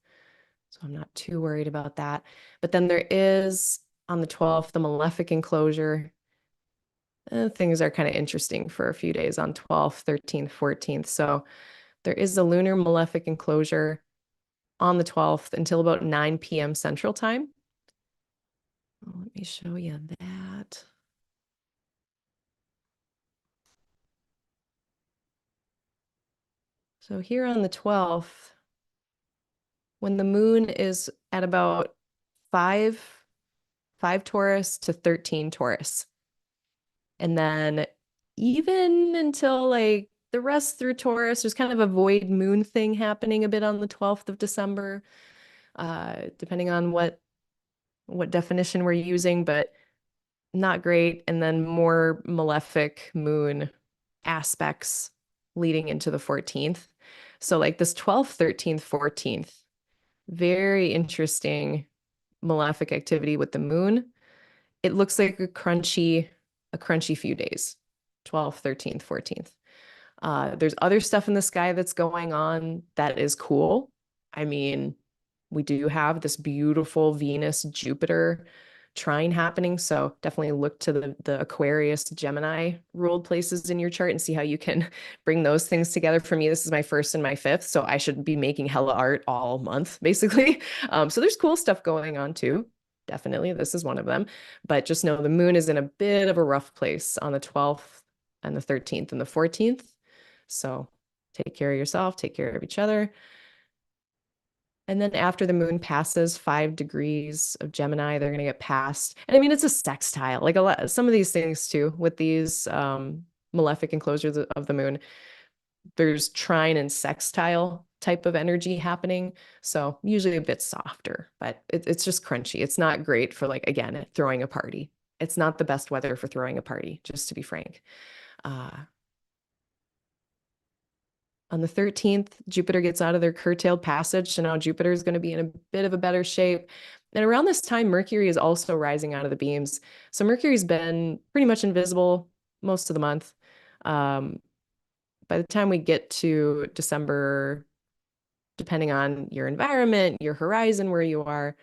So I'm not too worried about that. But then there is, on the 12th, the malefic enclosure. Things are kind of interesting for a few days on 12th, 13th, 14th. So there is a lunar malefic enclosure on the 12th until about 9 p.m. Central Time. Let me show you that. So here on the 12th, when the moon is at about 5 Taurus to 13 Taurus. And then even until like the rest through Taurus, there's kind of a void moon thing happening a bit on the 12th of December, depending on what definition we're using. But not great. And then more malefic moon aspects leading into the 14th. So like this 12th, 13th, 14th, very interesting malefic activity with the moon. It looks like a crunchy few days, 12th, 13th, 14th. There's other stuff in the sky that's going on that is cool. I mean, we do have this beautiful Venus-Jupiter trine happening. So definitely look to the Aquarius Gemini ruled places in your chart and see how you can bring those things together. For me, this is my first and my fifth, so I should be making hella art all month, basically. So there's cool stuff going on too. Definitely, this is one of them. But just know the moon is in a bit of a rough place on the 12th and the 13th and the 14th. So take care of yourself, take care of each other. And then after the moon passes 5 degrees of Gemini, they're going to get past. And I mean, it's a sextile, like a lot, some of these things too, with these malefic enclosures of the moon, there's trine and sextile type of energy happening. So usually a bit softer, but it's just crunchy. It's not great for, like, again, throwing a party. It's not the best weather for throwing a party, just to be frank. Uh, On the 13th, Jupiter gets out of their curtailed passage. So now Jupiter is going to be in a bit of a better shape. And around this time, Mercury is also rising out of the beams. So Mercury's been pretty much invisible most of the month. By the time we get to December, depending on your environment, your horizon, where you are,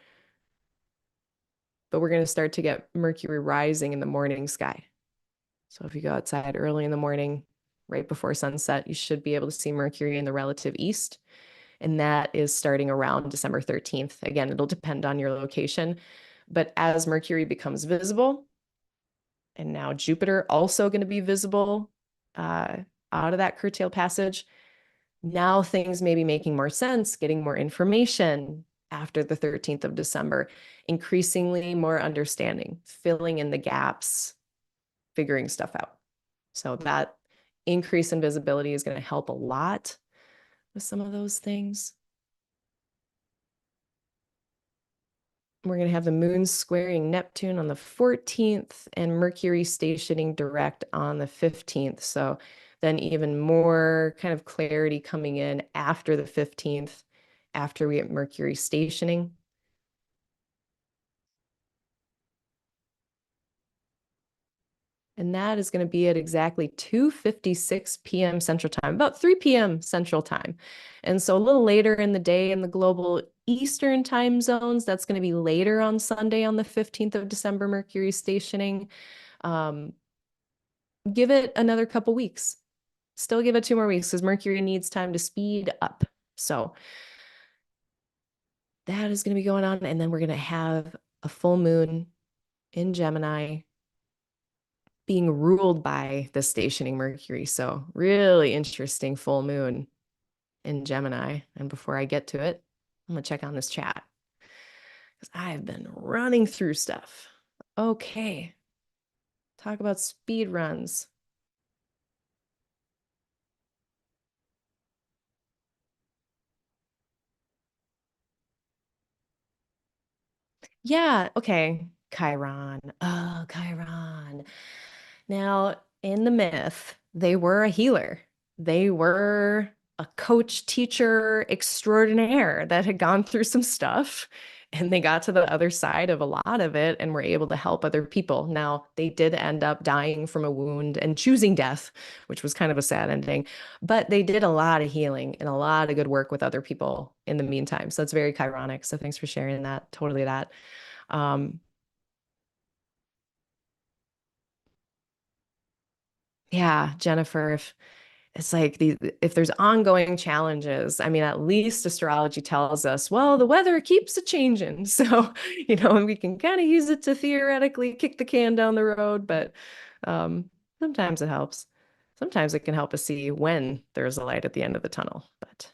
but we're going to start to get Mercury rising in the morning sky. So if you go outside early in the morning, right before sunset, you should be able to see Mercury in the relative east. And that is starting around December 13th. Again, it'll depend on your location. But as Mercury becomes visible, and now Jupiter also going to be visible out of that curtailed passage, now things may be making more sense, getting more information after the 13th of December, increasingly more understanding, filling in the gaps, figuring stuff out. So that increase in visibility is going to help a lot with some of those things. We're going to have the moon squaring Neptune on the 14th and Mercury stationing direct on the 15th. So then even more kind of clarity coming in after the 15th, after we get Mercury stationing. And that is going to be at exactly 2:56 p.m. Central Time, about 3 p.m. Central Time. And so a little later in the day in the global Eastern time zones, that's going to be later on Sunday on the 15th of December, Mercury stationing. Give it another couple weeks. Still give it 2 more weeks because Mercury needs time to speed up. So that is going to be going on. And then we're going to have a full moon in Gemini being ruled by the stationing Mercury. So really interesting full moon in Gemini. And before I get to it, I'm going to check on this chat because I've been running through stuff. Okay. Talk about speed runs. Yeah. Okay. Chiron. Oh, Chiron. Now, in the myth, they were a healer. They were a coach, teacher extraordinaire that had gone through some stuff and they got to the other side of a lot of it and were able to help other people. Now, they did end up dying from a wound and choosing death, which was kind of a sad ending, but they did a lot of healing and a lot of good work with other people in the meantime. So that's very chironic. So thanks for sharing that. Totally that. Um, yeah, Jennifer, it's like if there's ongoing challenges, I mean, at least astrology tells us, well, the weather keeps it changing. So, we can kind of use it to theoretically kick the can down the road, but sometimes it helps. Sometimes it can help us see when there's a light at the end of the tunnel, but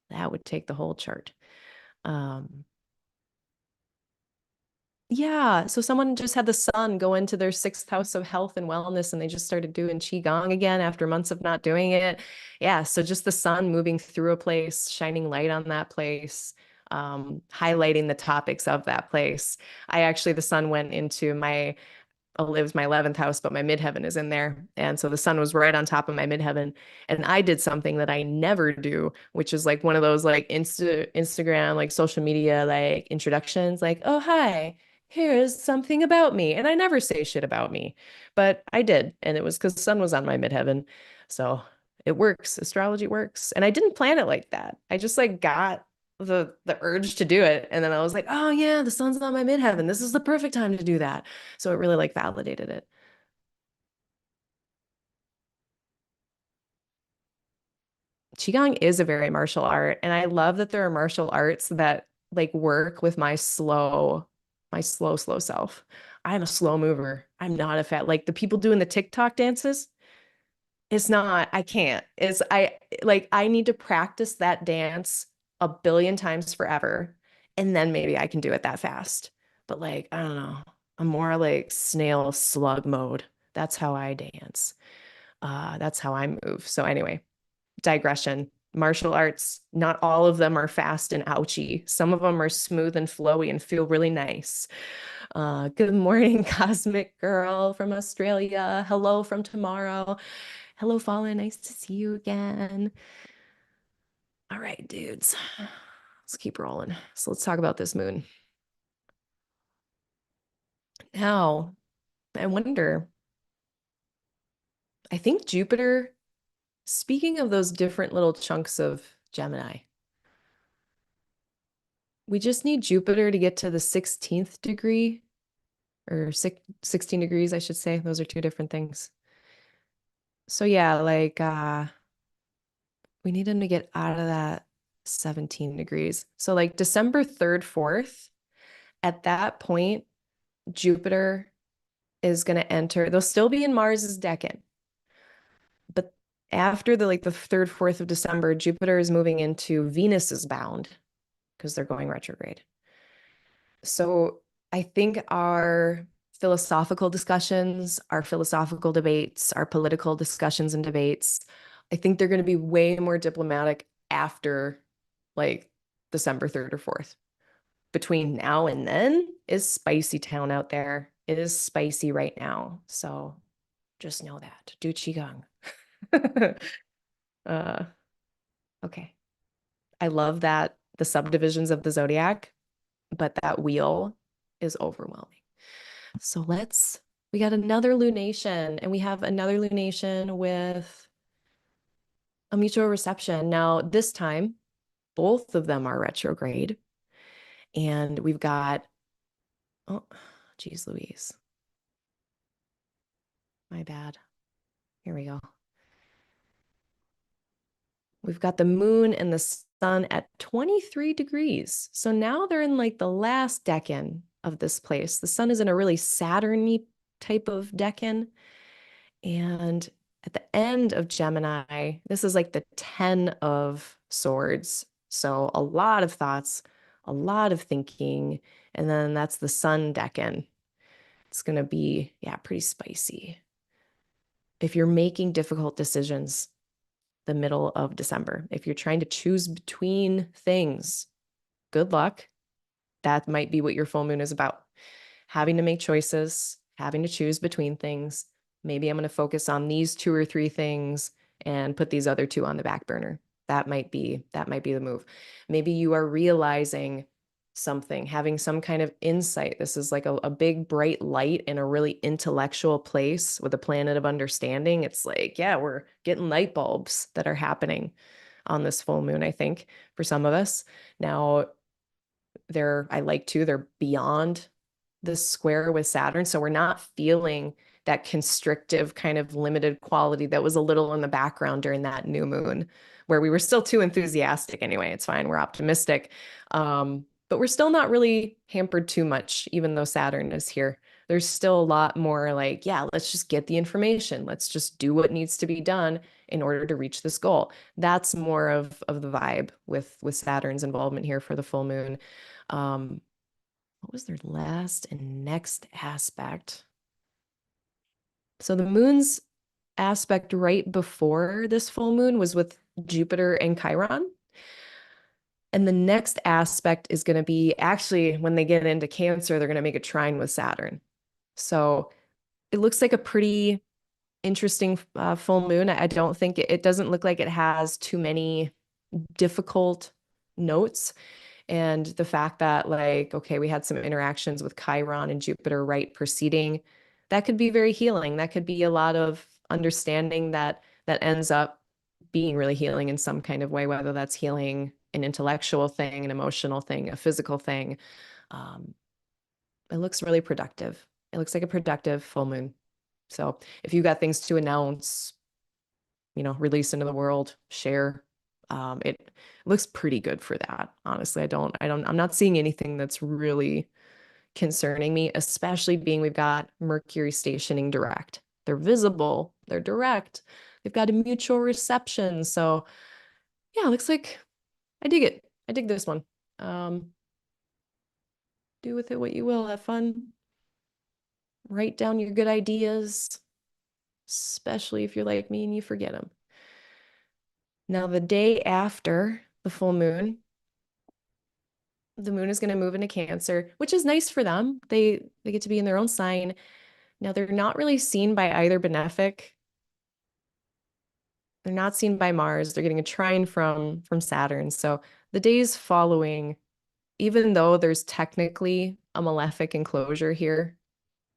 that would take the whole chart. Yeah, so someone just had the sun go into their sixth house of health and wellness, and they just started doing qigong again after months of not doing it. Yeah, so just the sun moving through a place, shining light on that place, highlighting the topics of that place. The sun went into my lives my 11th house, but my midheaven is in there. And so the sun was right on top of my midheaven. And I did something that I never do, which is like one of those like Instagram, like social media, like introductions, like, oh, hi, here's something about me. And I never say shit about me, but I did. And it was because the sun was on my midheaven. So it works. Astrology works. And I didn't plan it like that. I just like got the urge to do it. And then I was like, oh yeah, the sun's on my midheaven. This is the perfect time to do that. So it really like validated it. Qigong is a very martial art, and I love that there are martial arts that like work with my slow self. I'm a slow mover. I'm not a fat like the people doing the TikTok dances. It's not, I can't. It's I need to practice that dance a billion times forever, and then maybe I can do it that fast. But like, I don't know. I'm more like snail slug mode. That's how I dance. That's how I move. So anyway, digression. Martial arts, not all of them are fast and ouchy. Some of them are smooth and flowy and feel really nice. Good morning, Cosmic Girl from Australia. Hello from tomorrow. Hello, Fallen. Nice to see you again. All right, dudes. Let's keep rolling. So let's talk about this moon. Now, I wonder, I think Jupiter, speaking of those different little chunks of Gemini, we just need Jupiter to get to the 16th degree or 16 degrees, I should say. Those are two different things. So yeah, like we need him to get out of that 17 degrees. So like December 3rd, 4th, at that point, Jupiter is going to enter. They'll still be in Mars's decan, but after the 3rd, 4th of December, Jupiter is moving into Venus's bound because they're going retrograde. So I think our philosophical discussions, our philosophical debates, our political discussions and debates, I think they're going to be way more diplomatic after like December 3rd or 4th. Between now and then is spicy town out there. It is spicy right now. So just know that. Do Qigong. uh, okay. I love that the subdivisions of the zodiac, but that wheel is overwhelming. So we got another lunation, and we have another lunation with a mutual reception. Now, this time, both of them are retrograde. And we've got, oh, geez, Louise. My bad. Here we go. We've got the moon and the sun at 23 degrees. So now they're in like the last decan of this place. The sun is in a really Saturn-y type of decan. And at the end of Gemini, this is like the 10 of swords. So a lot of thoughts, a lot of thinking. And then that's the sun decan. It's going to be, yeah, pretty spicy. If you're making difficult decisions, the middle of December. If you're trying to choose between things, good luck. That might be what your full moon is about. Having to make choices, having to choose between things. Maybe I'm going to focus on these two or three things and put these other two on the back burner. That might be the move. Maybe you are realizing something, having some kind of insight. This is like a big bright light in a really intellectual place with a planet of understanding. It's like, yeah, we're getting light bulbs that are happening on this full moon, I think, for some of us. Now, they're beyond the square with Saturn. So we're not feeling that constrictive kind of limited quality that was a little in the background during that new moon, where we were still too enthusiastic anyway. It's fine. We're optimistic. But we're still not really hampered too much, even though Saturn is here. There's still a lot more like, yeah, let's just get the information. Let's just do what needs to be done in order to reach this goal. That's more of the vibe with Saturn's involvement here for the full moon. What was their last and next aspect? So the moon's aspect right before this full moon was with Jupiter and Chiron. And the next aspect is going to be actually when they get into Cancer, they're going to make a trine with Saturn. So it looks like a pretty interesting full moon. I don't think it doesn't look like it has too many difficult notes. And the fact that, like, okay, we had some interactions with Chiron and Jupiter right preceding, that could be very healing. That could be a lot of understanding that ends up being really healing in some kind of way, whether that's healing an intellectual thing, an emotional thing, a physical thing. Um, it looks really productive. It looks like a productive full moon. So if you got things to announce, release into the world, share, it looks pretty good for that. Honestly, I'm not seeing anything that's really concerning me, especially being we've got Mercury stationing direct. They're visible, they're direct, they've got a mutual reception. So yeah, it looks like I dig it. I dig this one. Um, do with it what you will, have fun, write down your good ideas, especially if you're like me and you forget them. Now, the day after the full moon, the moon is going to move into Cancer, which is nice for them. They get to be in their own sign. Now, they're not really seen by either benefic. They're not seen by Mars. They're getting a trine from Saturn. So the days following, even though there's technically a malefic enclosure here,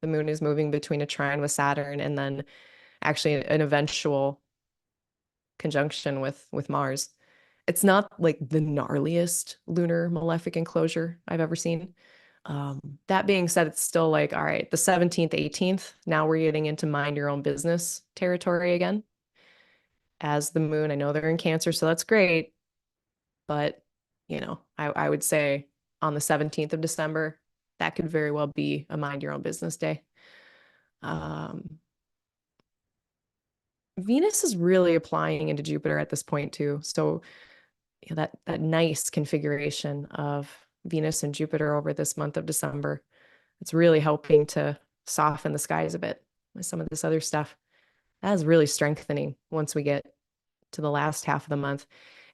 the moon is moving between a trine with Saturn and then actually an eventual conjunction with Mars. It's not like the gnarliest lunar malefic enclosure I've ever seen. That being said, it's still like, all right, the 17th, 18th, now we're getting into mind your own business territory again. As the moon, I know they're in Cancer, so that's great. But, I would say on the 17th of December, that could very well be a mind your own business day. Um, Venus is really applying into Jupiter at this point too. So that nice configuration of Venus and Jupiter over this month of December, it's really helping to soften the skies a bit with some of this other stuff. That is really strengthening once we get to the last half of the month.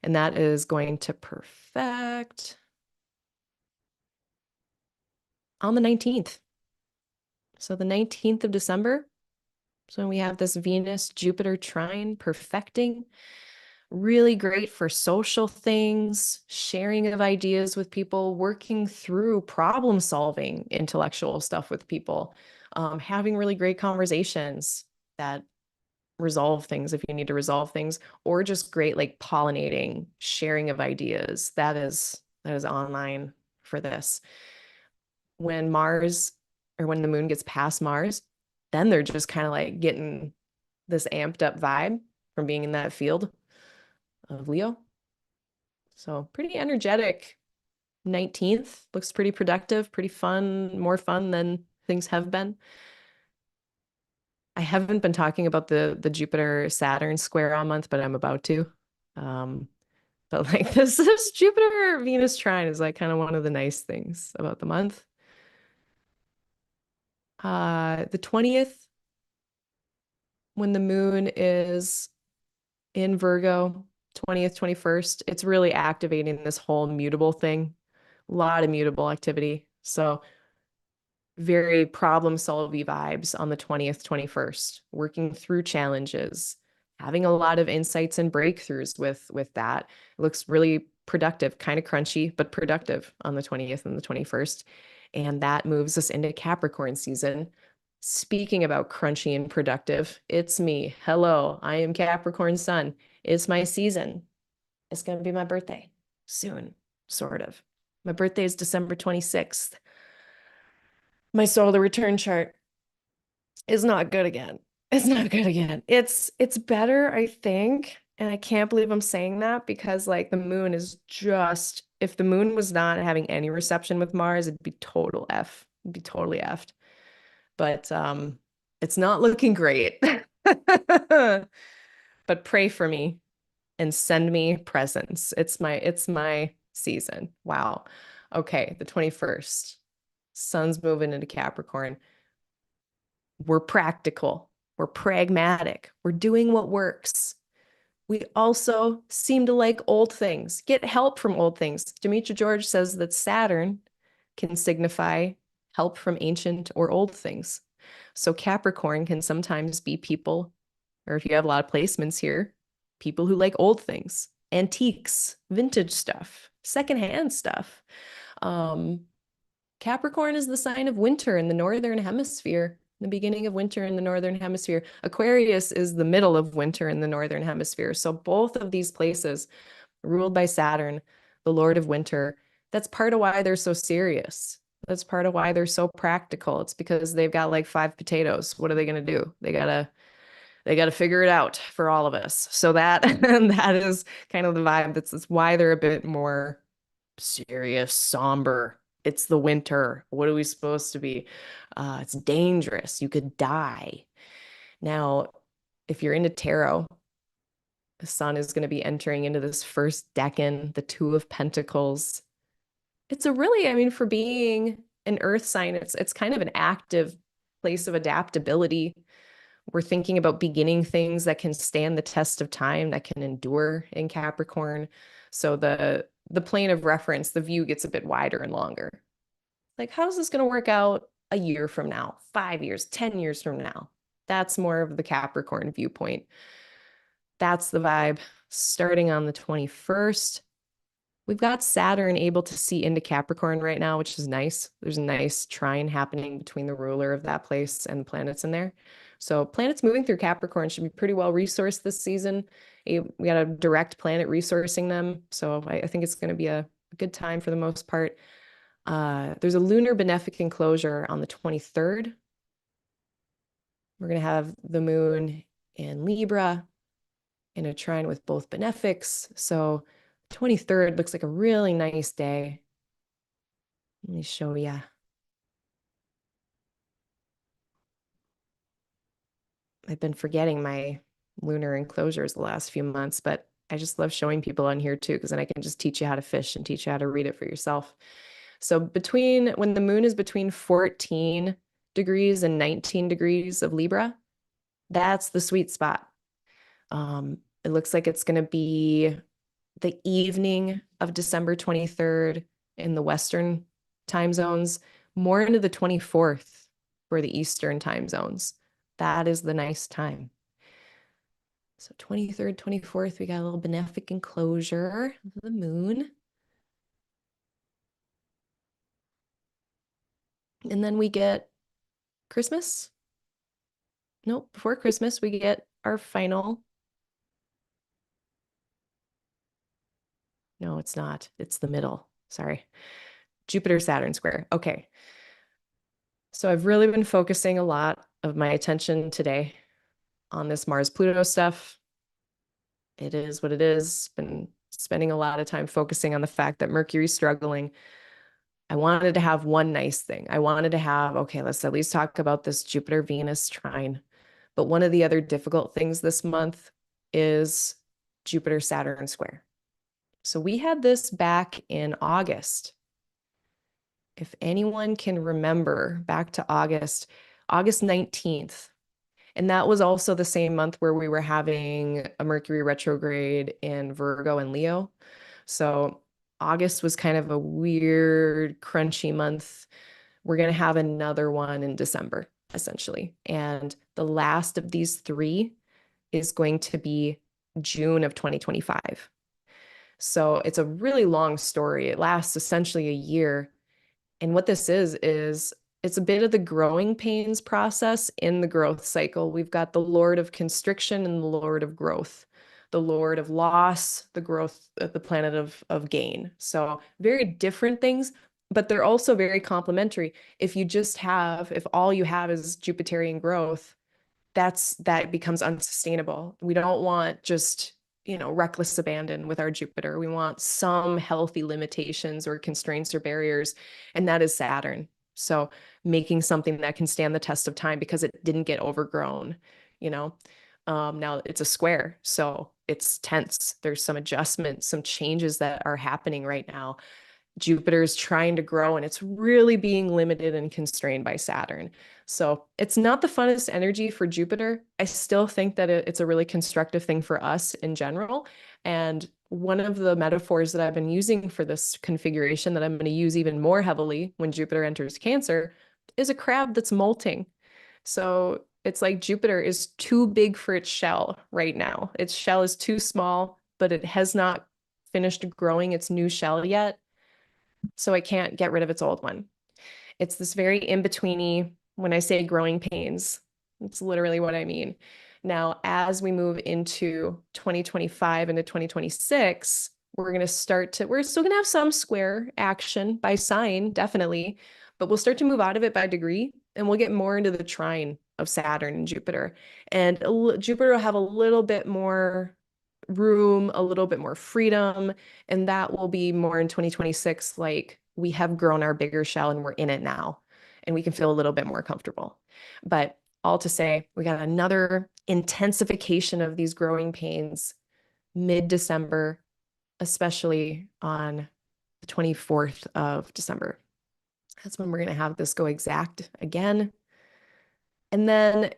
And that is going to perfect on the 19th. So the 19th of December. So we have this Venus Jupiter trine perfecting. Really great for social things, sharing of ideas with people, working through problem solving intellectual stuff with people, having really great conversations that resolve things if you need to resolve things, or just great like pollinating, sharing of ideas. That is online for this. When Mars or when the moon gets past Mars, then they're just kind of like getting this amped up vibe from being in that field of Leo. So pretty energetic 19th. Looks pretty productive, pretty fun, more fun than things have been. I haven't been talking about the Jupiter-Saturn square all month, but I'm about to. Um, but like this Jupiter-Venus trine is like kind of one of the nice things about the month. The 20th, when the moon is in Virgo, 20th, 21st, it's really activating this whole mutable thing. A lot of mutable activity. So very problem solving vibes on the 20th, 21st, working through challenges, having a lot of insights and breakthroughs with that. It looks really productive, kind of crunchy, but productive on the 20th and the 21st. And that moves us into Capricorn season. Speaking about crunchy and productive, it's me. Hello, I am Capricorn Sun. It's my season. It's going to be my birthday soon, sort of. My birthday is December 26th. My solar return chart is not good again. It's not good again. It's better, I think. And I can't believe I'm saying that because like the moon is just, if the moon was not having any reception with Mars, it'd be total F. It'd be totally F'd. But it's not looking great. But pray for me and send me presents. It's my season. Wow. Okay, the 21st. Sun's moving into Capricorn. We're practical. We're pragmatic. We're doing what works. We also seem to like old things, get help from old things. Demetra George says that Saturn can signify help from ancient or old things. So Capricorn can sometimes be people, or if you have a lot of placements here, people who like old things, antiques, vintage stuff, secondhand stuff. Um, Capricorn is the sign of winter in the northern hemisphere, the beginning of winter in the northern hemisphere. Aquarius is the middle of winter in the northern hemisphere. So both of these places ruled by Saturn, the Lord of Winter. That's part of why they're so serious. That's part of why they're so practical. It's because they've got like 5 potatoes. What are they going to do? They gotta figure it out for all of us. So that that is kind of the vibe. That's why they're a bit more serious, somber. It's the winter. What are we supposed to be? It's dangerous. You could die. Now, if you're into tarot, the sun is going to be entering into this first decan, the Two of Pentacles. It's a really, I mean, for being an earth sign, it's kind of an active place of adaptability. We're thinking about beginning things that can stand the test of time, that can endure in Capricorn. So the plane of reference, the view gets a bit wider and longer. Like, how's this going to work out a year from now, 5 years, 10 years from now? That's more of the Capricorn viewpoint. That's the vibe. Starting on the 21st, we've got Saturn able to see into Capricorn right now, which is nice. There's a nice trine happening between the ruler of that place and the planets in there. So planets moving through Capricorn should be pretty well resourced this season. We got a direct planet resourcing them. So I think it's going to be a good time for the most part. There's a lunar benefic enclosure on the 23rd. We're going to have the moon in Libra in a trine with both benefics. So 23rd looks like a really nice day. Let me show you. I've been forgetting my lunar enclosures the last few months, but I just love showing people on here too, because then I can just teach you how to fish and teach you how to read it for yourself. So when the moon is between 14 degrees and 19 degrees of Libra, that's the sweet spot. It looks like it's going to be the evening of December 23rd in the Western time zones, more into the 24th for the Eastern time zones. That is the nice time. So 23rd, 24th, we got a little benefic enclosure of the moon. And then we get Christmas. Nope, before Christmas, we get our final. No, it's not. It's the middle. Sorry. Jupiter-Saturn Square. Okay. So I've really been focusing a lot of my attention today on this Mars-Pluto stuff. It is what it is. Been spending a lot of time focusing on the fact that Mercury's struggling. I wanted to have one nice thing. I wanted to have, okay, let's at least talk about this Jupiter-Venus trine. But one of the other difficult things this month is Jupiter-Saturn Square. So we had this back in August. If anyone can remember back to August 19th. And that was also the same month where we were having a Mercury retrograde in Virgo and Leo. So August was kind of a weird, crunchy month. We're going to have another one in December, essentially. And the last of these three is going to be June of 2025. So it's a really long story. It lasts essentially a year. And what this is it's a bit of the growing pains process in the growth cycle. We've got the Lord of constriction and the Lord of growth, the Lord of loss, the growth of the planet of gain. So very different things, but they're also very complementary. If all you have is Jupiterian growth, that becomes unsustainable. We don't want just reckless abandon with our Jupiter. We want some healthy limitations or constraints or barriers, and that is Saturn. So making something that can stand the test of time because it didn't get overgrown, now it's a square, so it's tense. There's some adjustments, some changes that are happening right now. Jupiter is trying to grow and it's really being limited and constrained by Saturn. So it's not the funnest energy for Jupiter. I still think that it's a really constructive thing for us in general. And one of the metaphors that I've been using for this configuration that I'm going to use even more heavily when Jupiter enters Cancer is a crab that's molting. So it's like Jupiter is too big for its shell right now. Its shell is too small, but it has not finished growing its new shell yet. So it can't get rid of its old one. It's this very in-betweeny, when I say growing pains, it's literally what I mean. Now, as we move into 2025 into 2026, we're still going to have some square action by sign, definitely, but we'll start to move out of it by degree, and we'll get more into the trine of Saturn and Jupiter. And Jupiter will have a little bit more room, a little bit more freedom, and that will be more in 2026. Like we have grown our bigger shell and we're in it now, and we can feel a little bit more comfortable. But all to say, we got another intensification of these growing pains mid-December, especially on the 24th of December. That's when we're going to have this go exact again. And then,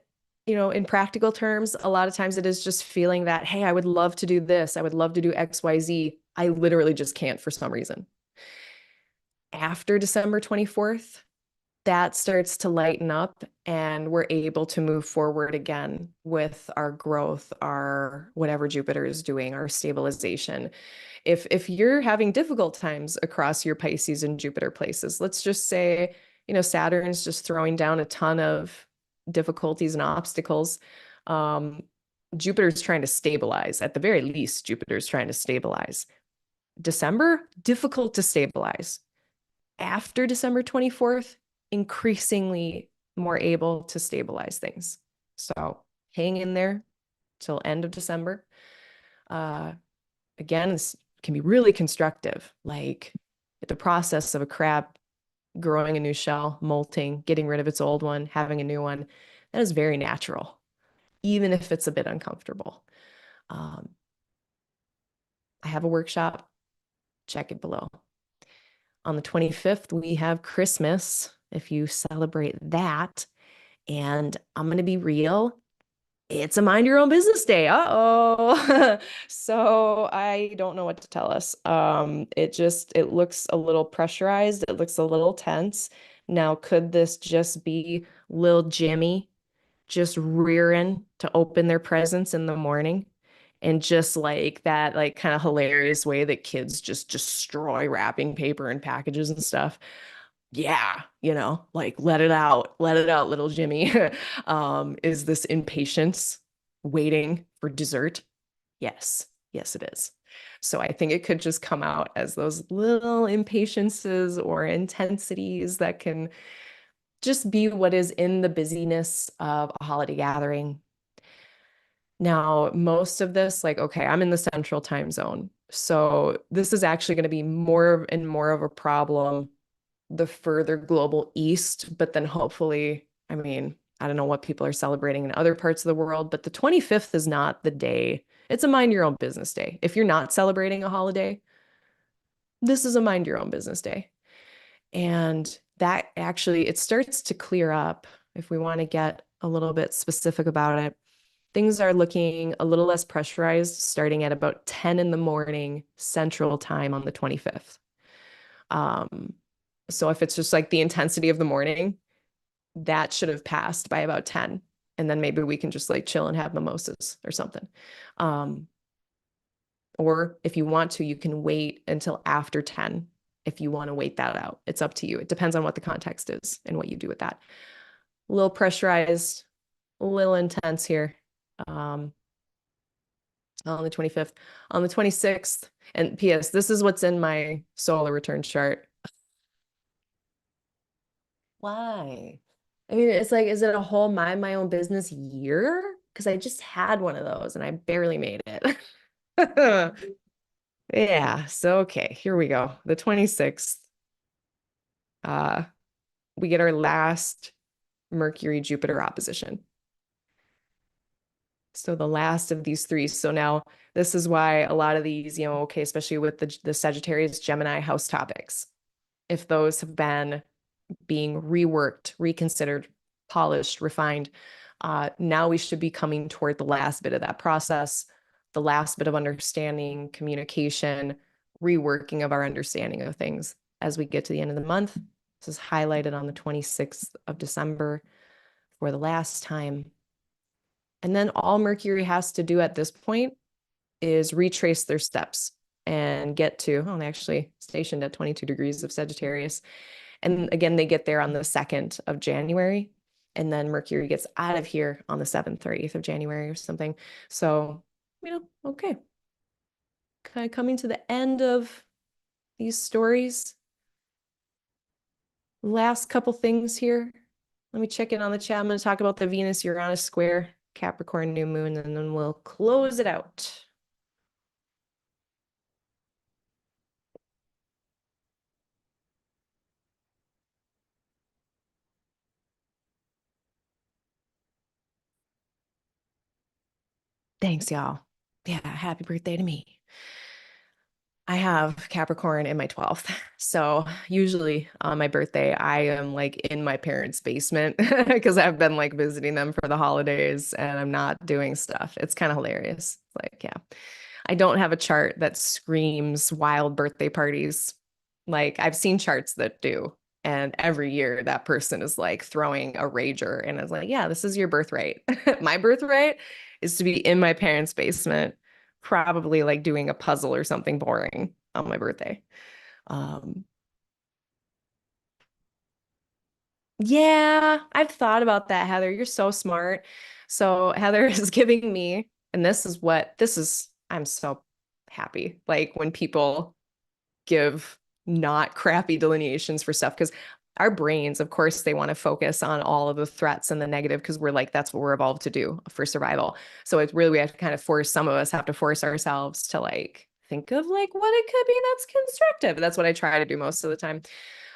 in practical terms, a lot of times it is just feeling that, hey, I would love to do this. I would love to do X, Y, Z. I literally just can't for some reason. After December 24th, that starts to lighten up and we're able to move forward again with our growth, our whatever Jupiter is doing, our stabilization. If you're having difficult times across your Pisces and Jupiter places, let's just say, Saturn's just throwing down a ton of difficulties and obstacles. Jupiter's trying to stabilize. At the very least, Jupiter's trying to stabilize. December, difficult to stabilize. After December 24th, increasingly more able to stabilize things. So hang in there till end of December. Again, this can be really constructive, like the process of a crab growing a new shell, molting, getting rid of its old one, having a new one. That is very natural, even if it's a bit uncomfortable. I have a workshop, check it below. On the 25th, we have Christmas, if you celebrate that. And I'm going to be real. It's a mind your own business day. Uh-oh. So I don't know what to tell us. It looks a little pressurized. It looks a little tense. Now, could this just be Lil Jimmy just rearing to open their presents in the morning? And just like that, like kind of hilarious way that kids just destroy wrapping paper and packages and stuff. Yeah, like let it out, little Jimmy. Is this impatience waiting for dessert? Yes, yes, it is. So I think it could just come out as those little impatiences or intensities that can just be what is in the busyness of a holiday gathering. Now, most of this, like, okay, I'm in the central time zone. So this is actually going to be more and more of a problem the further global east, but then hopefully, I mean, I don't know what people are celebrating in other parts of the world, but the 25th is not the day. It's a mind your own business day. If you're not celebrating a holiday, this is a mind your own business day. And that actually, it starts to clear up if we want to get a little bit specific about it. Things are looking a little less pressurized starting at about 10 in the morning Central Time on the 25th. So if it's just like the intensity of the morning, that should have passed by about 10. And then maybe we can just like chill and have mimosas or something. Or if you want to, you can wait until after 10 if you want to wait that out. It's up to you. It depends on what the context is and what you do with that. A little pressurized, a little intense here. On the 25th. On the 26th, and P.S., this is what's in my solar return chart. Why? I mean, it's like, is it a whole mind my own business year? Because I just had one of those and I barely made it. Yeah, so okay, here we go. The 26th. Uh, we get our last Mercury-Jupiter opposition. So the last of these three. So now this is why a lot of these, okay, especially with the Sagittarius Gemini house topics, if those have been being reworked, reconsidered, polished, refined, now we should be coming toward the last bit of that process, the last bit of understanding, communication, reworking of our understanding of things as we get to the end of the month. This is highlighted on the 26th of December. for the last time. And then all Mercury has to do at this point is retrace their steps and get to, oh, they actually stationed at 22 degrees of Sagittarius. And again, they get there on the 2nd of January. And then Mercury gets out of here on the 7th or 8th of January or something. So, okay. Kind of coming to the end of these stories. Last couple things here. Let me check in on the chat. I'm going to talk about the Venus-Uranus square, Capricorn New Moon, and then we'll close it out. Thanks, y'all. Yeah, happy birthday to me. I have Capricorn in my 12th. So usually on my birthday, I am like in my parents' basement because I've been like visiting them for the holidays and I'm not doing stuff. It's kind of hilarious. Like, yeah, I don't have a chart that screams wild birthday parties. Like I've seen charts that do. And every year that person is like throwing a rager and it's like, yeah, this is your birthright. My birthright is to be in my parents' basement, probably like doing a puzzle or something boring on my birthday. Um, yeah, I've thought about that, Heather. You're so smart. So Heather is giving me, and I'm so happy. Like when people give not crappy delineations for stuff, because our brains, of course, they want to focus on all of the threats and the negative because we're like, that's what we're evolved to do for survival. So it's really, we have to kind of force, some of us have to force ourselves to like think of like what it could be that's constructive. That's what I try to do most of the time.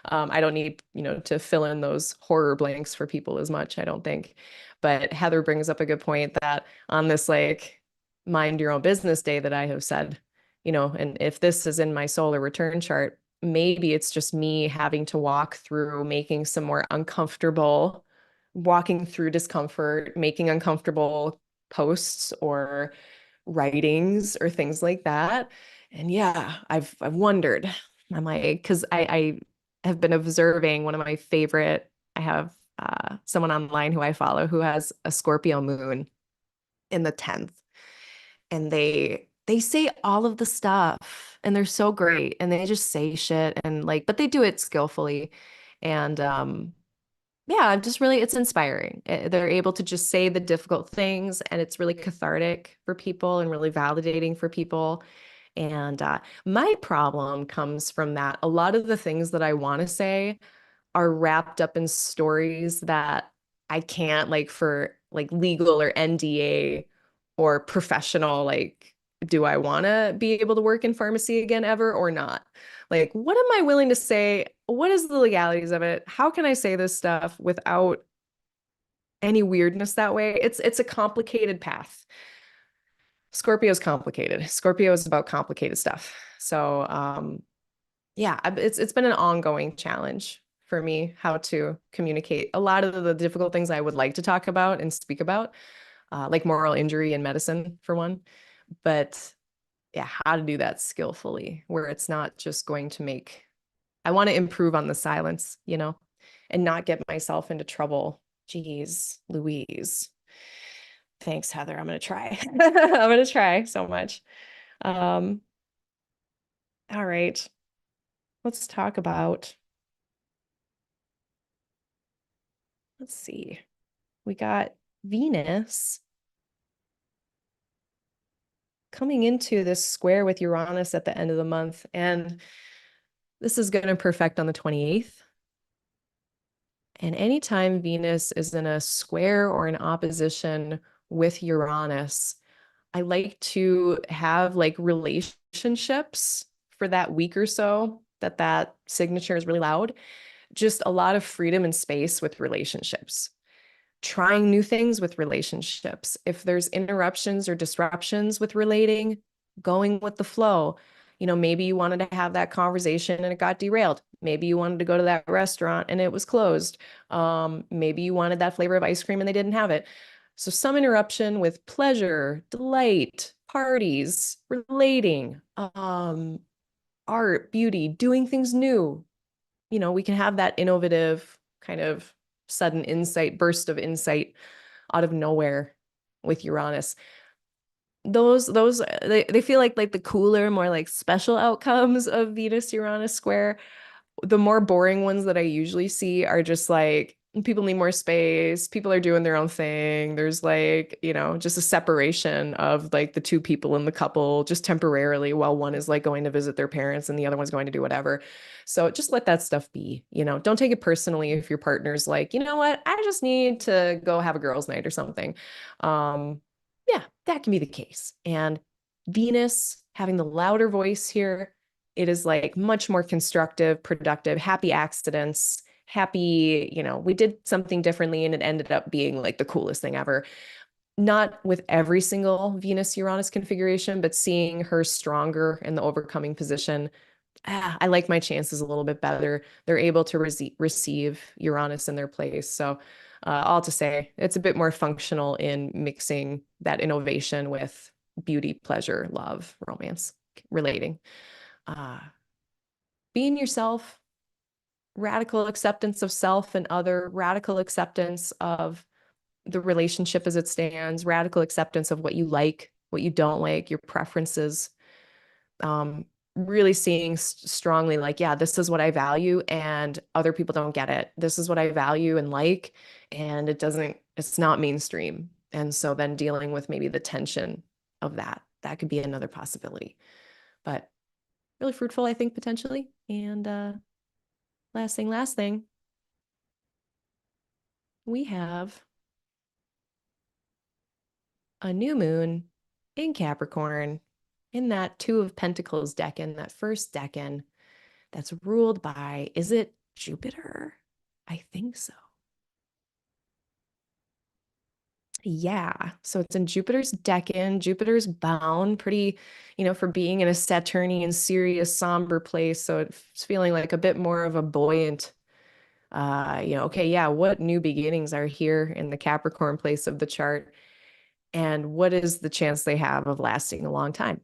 I don't need, to fill in those horror blanks for people as much, I don't think. But Heather brings up a good point that on this like mind your own business day that I have said, and if this is in my solar return chart, maybe it's just me having to walk through making some more uncomfortable, walking through discomfort, making uncomfortable posts or writings or things like that. And yeah, I've wondered. I'm like, because I have been observing one of my favorite, I have someone online who I follow who has a Scorpio moon in the 10th. And they say all of the stuff and they're so great and they just say shit and like, but they do it skillfully. And yeah, just really, it's inspiring. They're able to just say the difficult things and it's really cathartic for people and really validating for people. And my problem comes from that. A lot of the things that I want to say are wrapped up in stories that I can't, like, for like legal or NDA or professional, like, do I want to be able to work in pharmacy again ever or not? Like, what am I willing to say? What is the legalities of it? How can I say this stuff without any weirdness that way? It's a complicated path. Scorpio is complicated. Scorpio is about complicated stuff. So, yeah, it's been an ongoing challenge for me how to communicate a lot of the difficult things I would like to talk about and speak about, like moral injury in medicine for one. But yeah, how to do that skillfully where it's not just going to make, I want to improve on the silence, and not get myself into trouble. Jeez, Louise. Thanks, Heather. I'm gonna try. I'm gonna try so much. Um, all right. Let's talk about, let's see. We got Venus coming into this square with Uranus at the end of the month. And this is going to perfect on the 28th. And anytime Venus is in a square or an opposition with Uranus, I like to have like relationships for that week or so that signature is really loud. Just a lot of freedom and space with relationships. Trying new things with relationships. If there's interruptions or disruptions with relating, going with the flow. Maybe you wanted to have that conversation and it got derailed. Maybe you wanted to go to that restaurant and it was closed. Maybe you wanted that flavor of ice cream and they didn't have it. So some interruption with pleasure, delight, parties, relating, art, beauty, doing things new. We can have that innovative kind of sudden insight, burst of insight out of nowhere with Uranus. Those they feel like the cooler, more like special outcomes of Venus Uranus square. The more boring ones that I usually see are just like people need more space, people are doing their own thing. There's like, just a separation of like the two people in the couple just temporarily while one is like going to visit their parents and the other one's going to do whatever. So just let that stuff be, don't take it personally if your partner's like, you know what, I just need to go have a girls' night or something. Yeah, that can be the case. And Venus having the louder voice here, it is like much more constructive, productive, happy accidents, happy, we did something differently and it ended up being like the coolest thing ever. Not with every single Venus Uranus configuration, but seeing her stronger in the overcoming position, I like my chances a little bit better. They're able to receive Uranus in their place. So, all to say, it's a bit more functional in mixing that innovation with beauty, pleasure, love, romance, relating. Uh, being yourself, radical acceptance of self and other, radical acceptance of the relationship as it stands, radical acceptance of what you like, what you don't like, your preferences. Um, really seeing strongly like, yeah, this is what I value and other people don't get it. This is what I value and like, and it's not mainstream. And so then dealing with maybe the tension of that could be another possibility. But really fruitful, I think, potentially. And last thing, we have a new moon in Capricorn in that Two of Pentacles decan, that first decan that's ruled by, is it Jupiter? I think so. Yeah. So it's in Jupiter's decan. Jupiter's bound pretty, for being in a Saturnian, serious, somber place. So it's feeling like a bit more of a buoyant, okay, yeah, what new beginnings are here in the Capricorn place of the chart? And what is the chance they have of lasting a long time?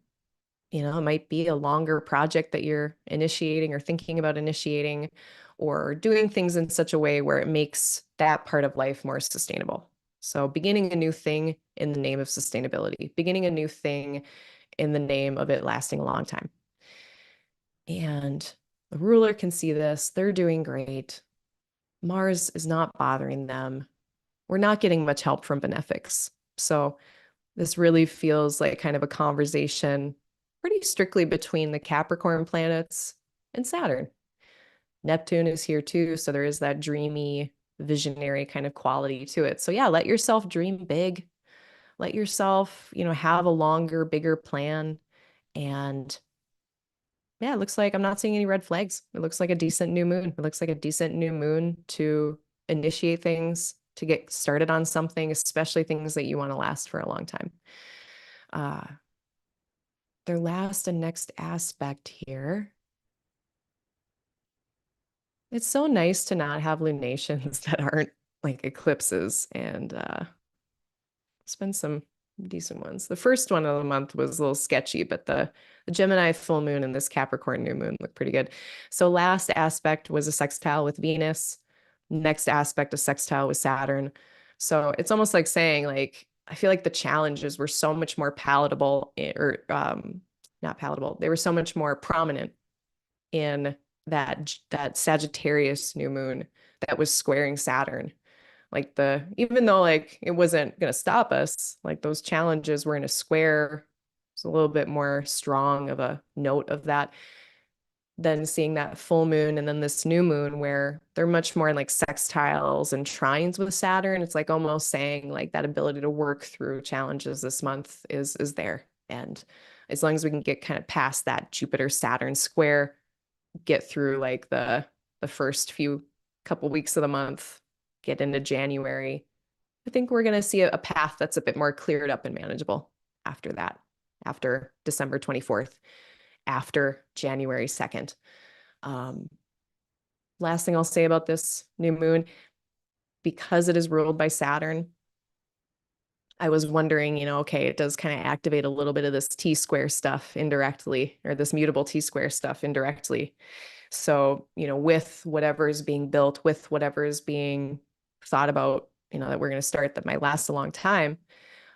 It might be a longer project that you're initiating or thinking about initiating, or doing things in such a way where it makes that part of life more sustainable. So beginning a new thing in the name of sustainability, beginning a new thing in the name of it lasting a long time. And the ruler can see this. They're doing great. Mars is not bothering them. We're not getting much help from benefics. So this really feels like kind of a conversation pretty strictly between the Capricorn planets and Saturn. Neptune is here too, so there is that dreamy, visionary kind of quality to it. So yeah, let yourself dream big. Let yourself, have a longer, bigger plan. And yeah, it looks like I'm not seeing any red flags. It looks like a decent new moon. It looks like a decent new moon to initiate things, to get started on something, especially things that you want to last for a long time. Their last and next aspect here. It's so nice to not have lunations that aren't like eclipses, and it's been some decent ones. The first one of the month was a little sketchy, but the Gemini full moon and this Capricorn new moon look pretty good. So last aspect was a sextile with Venus. Next aspect, a sextile with Saturn. So it's almost like saying, like, I feel like the challenges were so much more palatable, or not palatable. They were so much more prominent in that Sagittarius new moon that was squaring Saturn. Like even though like it wasn't going to stop us, like those challenges were in a square. It's a little bit more strong of a note of that than seeing that full moon and then this new moon where they're much more in like sextiles and trines with Saturn. It's like almost saying like that ability to work through challenges this month is there. And as long as we can get kind of past that Jupiter-Saturn square, get through like the first few couple weeks of the month, get into January, I think we're going to see a path that's a bit more cleared up and manageable after that, after December 24th, after January 2nd. Last thing I'll say about this new moon, because it is ruled by Saturn, I was wondering, okay, it does kind of activate a little bit of this T-square stuff indirectly, or this mutable T-square stuff indirectly. So, with whatever is being built, with whatever is being thought about, that we're going to start that might last a long time.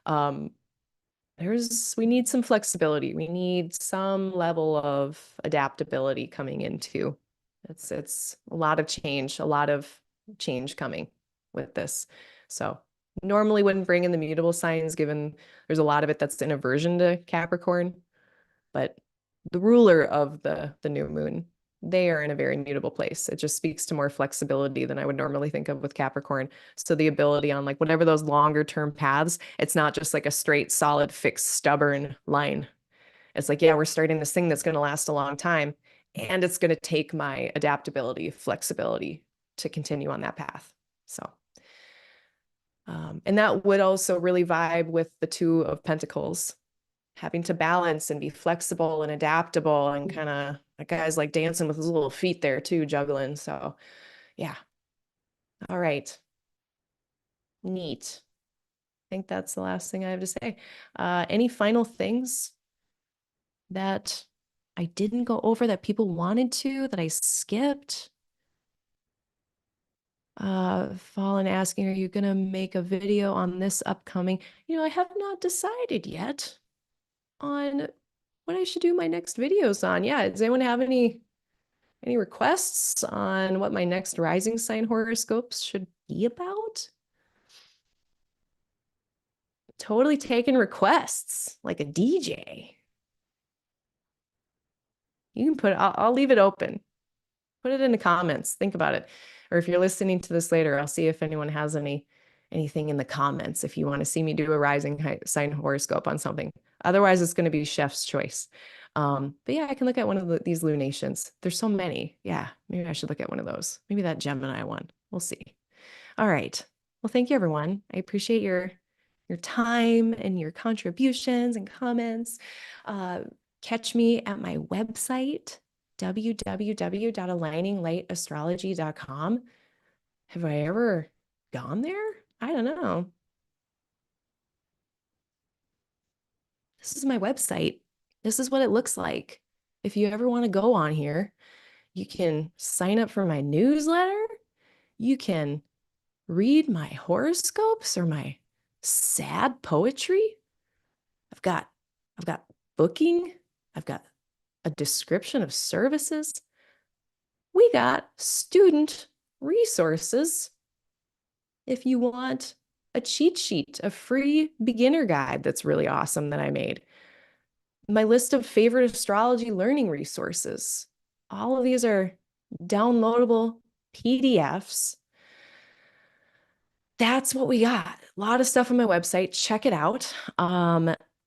Um, we need some flexibility. We need some level of adaptability coming into. It's a lot of change coming with this. So normally wouldn't bring in the mutable signs, given there's a lot of it that's in aversion to Capricorn, but the ruler of the new moon, they are in a very mutable place. It just speaks to more flexibility than I would normally think of with Capricorn. So the ability on like whatever those longer term paths, it's not just like a straight, solid, fixed, stubborn line. It's like, yeah, we're starting this thing that's going to last a long time, and it's going to take my adaptability, flexibility to continue on that path. So, and that would also really vibe with the Two of Pentacles, having to balance and be flexible and adaptable, and kind of that guy's like dancing with his little feet there too, juggling. So yeah. All right. Neat. I think that's the last thing I have to say. Any final things that I didn't go over that people wanted to, that I skipped? Fallen asking, are you gonna make a video on this upcoming? I have not decided yet on what I should do my next videos on. Yeah, does anyone have any requests on what my next rising sign horoscopes should be about? Totally taking requests like a DJ. You can I'll leave it open. Put it in the comments. Think about it. Or if you're listening to this later, I'll see if anyone has anything in the comments if you want to see me do a rising sign horoscope on something. Otherwise, it's going to be chef's choice. But yeah, I can look at one of these lunations. There's so many. Yeah, maybe I should look at one of those. Maybe that Gemini one. We'll see. All right. Well, thank you, everyone. I appreciate your time and your contributions and comments. Catch me at my website, www.aligninglightastrology.com. Have I ever gone there? I don't know. This is my website. This is what it looks like. If you ever want to go on here, you can sign up for my newsletter. You can read my horoscopes or my sad poetry. I've got booking. I've got a description of services. We got student resources. If you want a cheat sheet, a free beginner guide that's really awesome that I made. My list of favorite astrology learning resources. All of these are downloadable PDFs. That's what we got. A lot of stuff on my website. Check it out.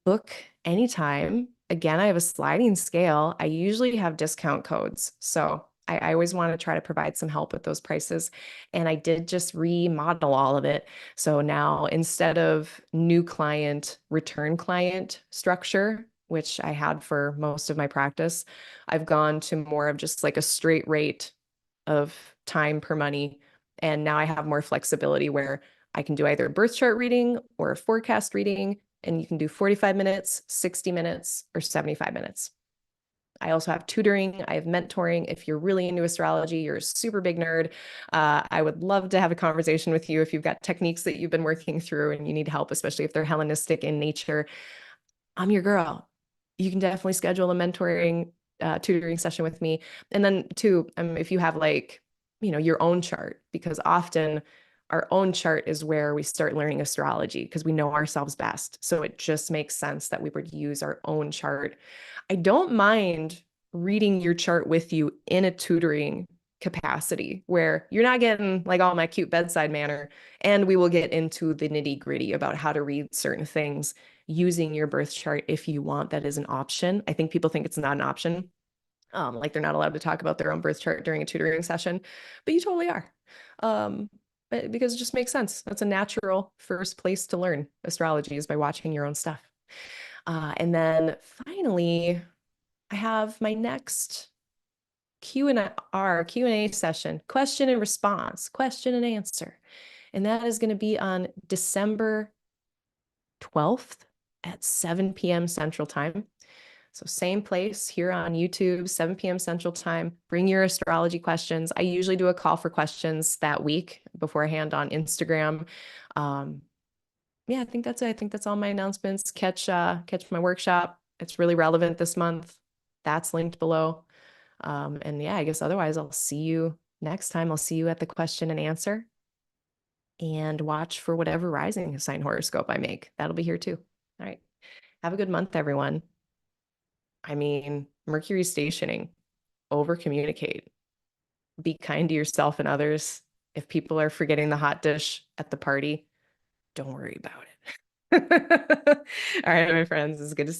Book anytime. Again, I have a sliding scale. I usually have discount codes. So I always want to try to provide some help with those prices. And I did just remodel all of it. So now instead of new client, return client structure, which I had for most of my practice, I've gone to more of just like a straight rate of time per money. And now I have more flexibility where I can do either a birth chart reading or a forecast reading, and you can do 45 minutes, 60 minutes, or 75 minutes. I also have tutoring. I have mentoring. If you're really into astrology, you're a super big nerd, I would love to have a conversation with you if you've got techniques that you've been working through and you need help, especially if they're Hellenistic in nature. I'm your girl. You can definitely schedule a mentoring tutoring session with me. And then too, if you have like, your own chart, because often our own chart is where we start learning astrology because we know ourselves best. So it just makes sense that we would use our own chart. I don't mind reading your chart with you in a tutoring capacity where you're not getting like all my cute bedside manner, and we will get into the nitty gritty about how to read certain things using your birth chart if you want. That is an option. I think people think it's not an option. Like they're not allowed to talk about their own birth chart during a tutoring session, but you totally are. Because it just makes sense. That's a natural first place to learn astrology is by watching your own stuff. And then finally, I have my next Q&A session, question and response, question and answer. And that is going to be on December 12th at 7 p.m. Central Time. So same place here on YouTube, 7 p.m. Central Time. Bring your astrology questions. I usually do a call for questions that week beforehand on Instagram. Yeah, I think that's it. I think that's all my announcements. Catch my workshop. It's really relevant this month. That's linked below. And yeah, I guess otherwise I'll see you next time. I'll see you at the question and answer, and watch for whatever rising sign horoscope I make. That'll be here too. All right. Have a good month, everyone. I mean, Mercury stationing, over communicate, be kind to yourself and others. If people are forgetting the hot dish at the party, don't worry about it. All right, my friends, it's good to see you.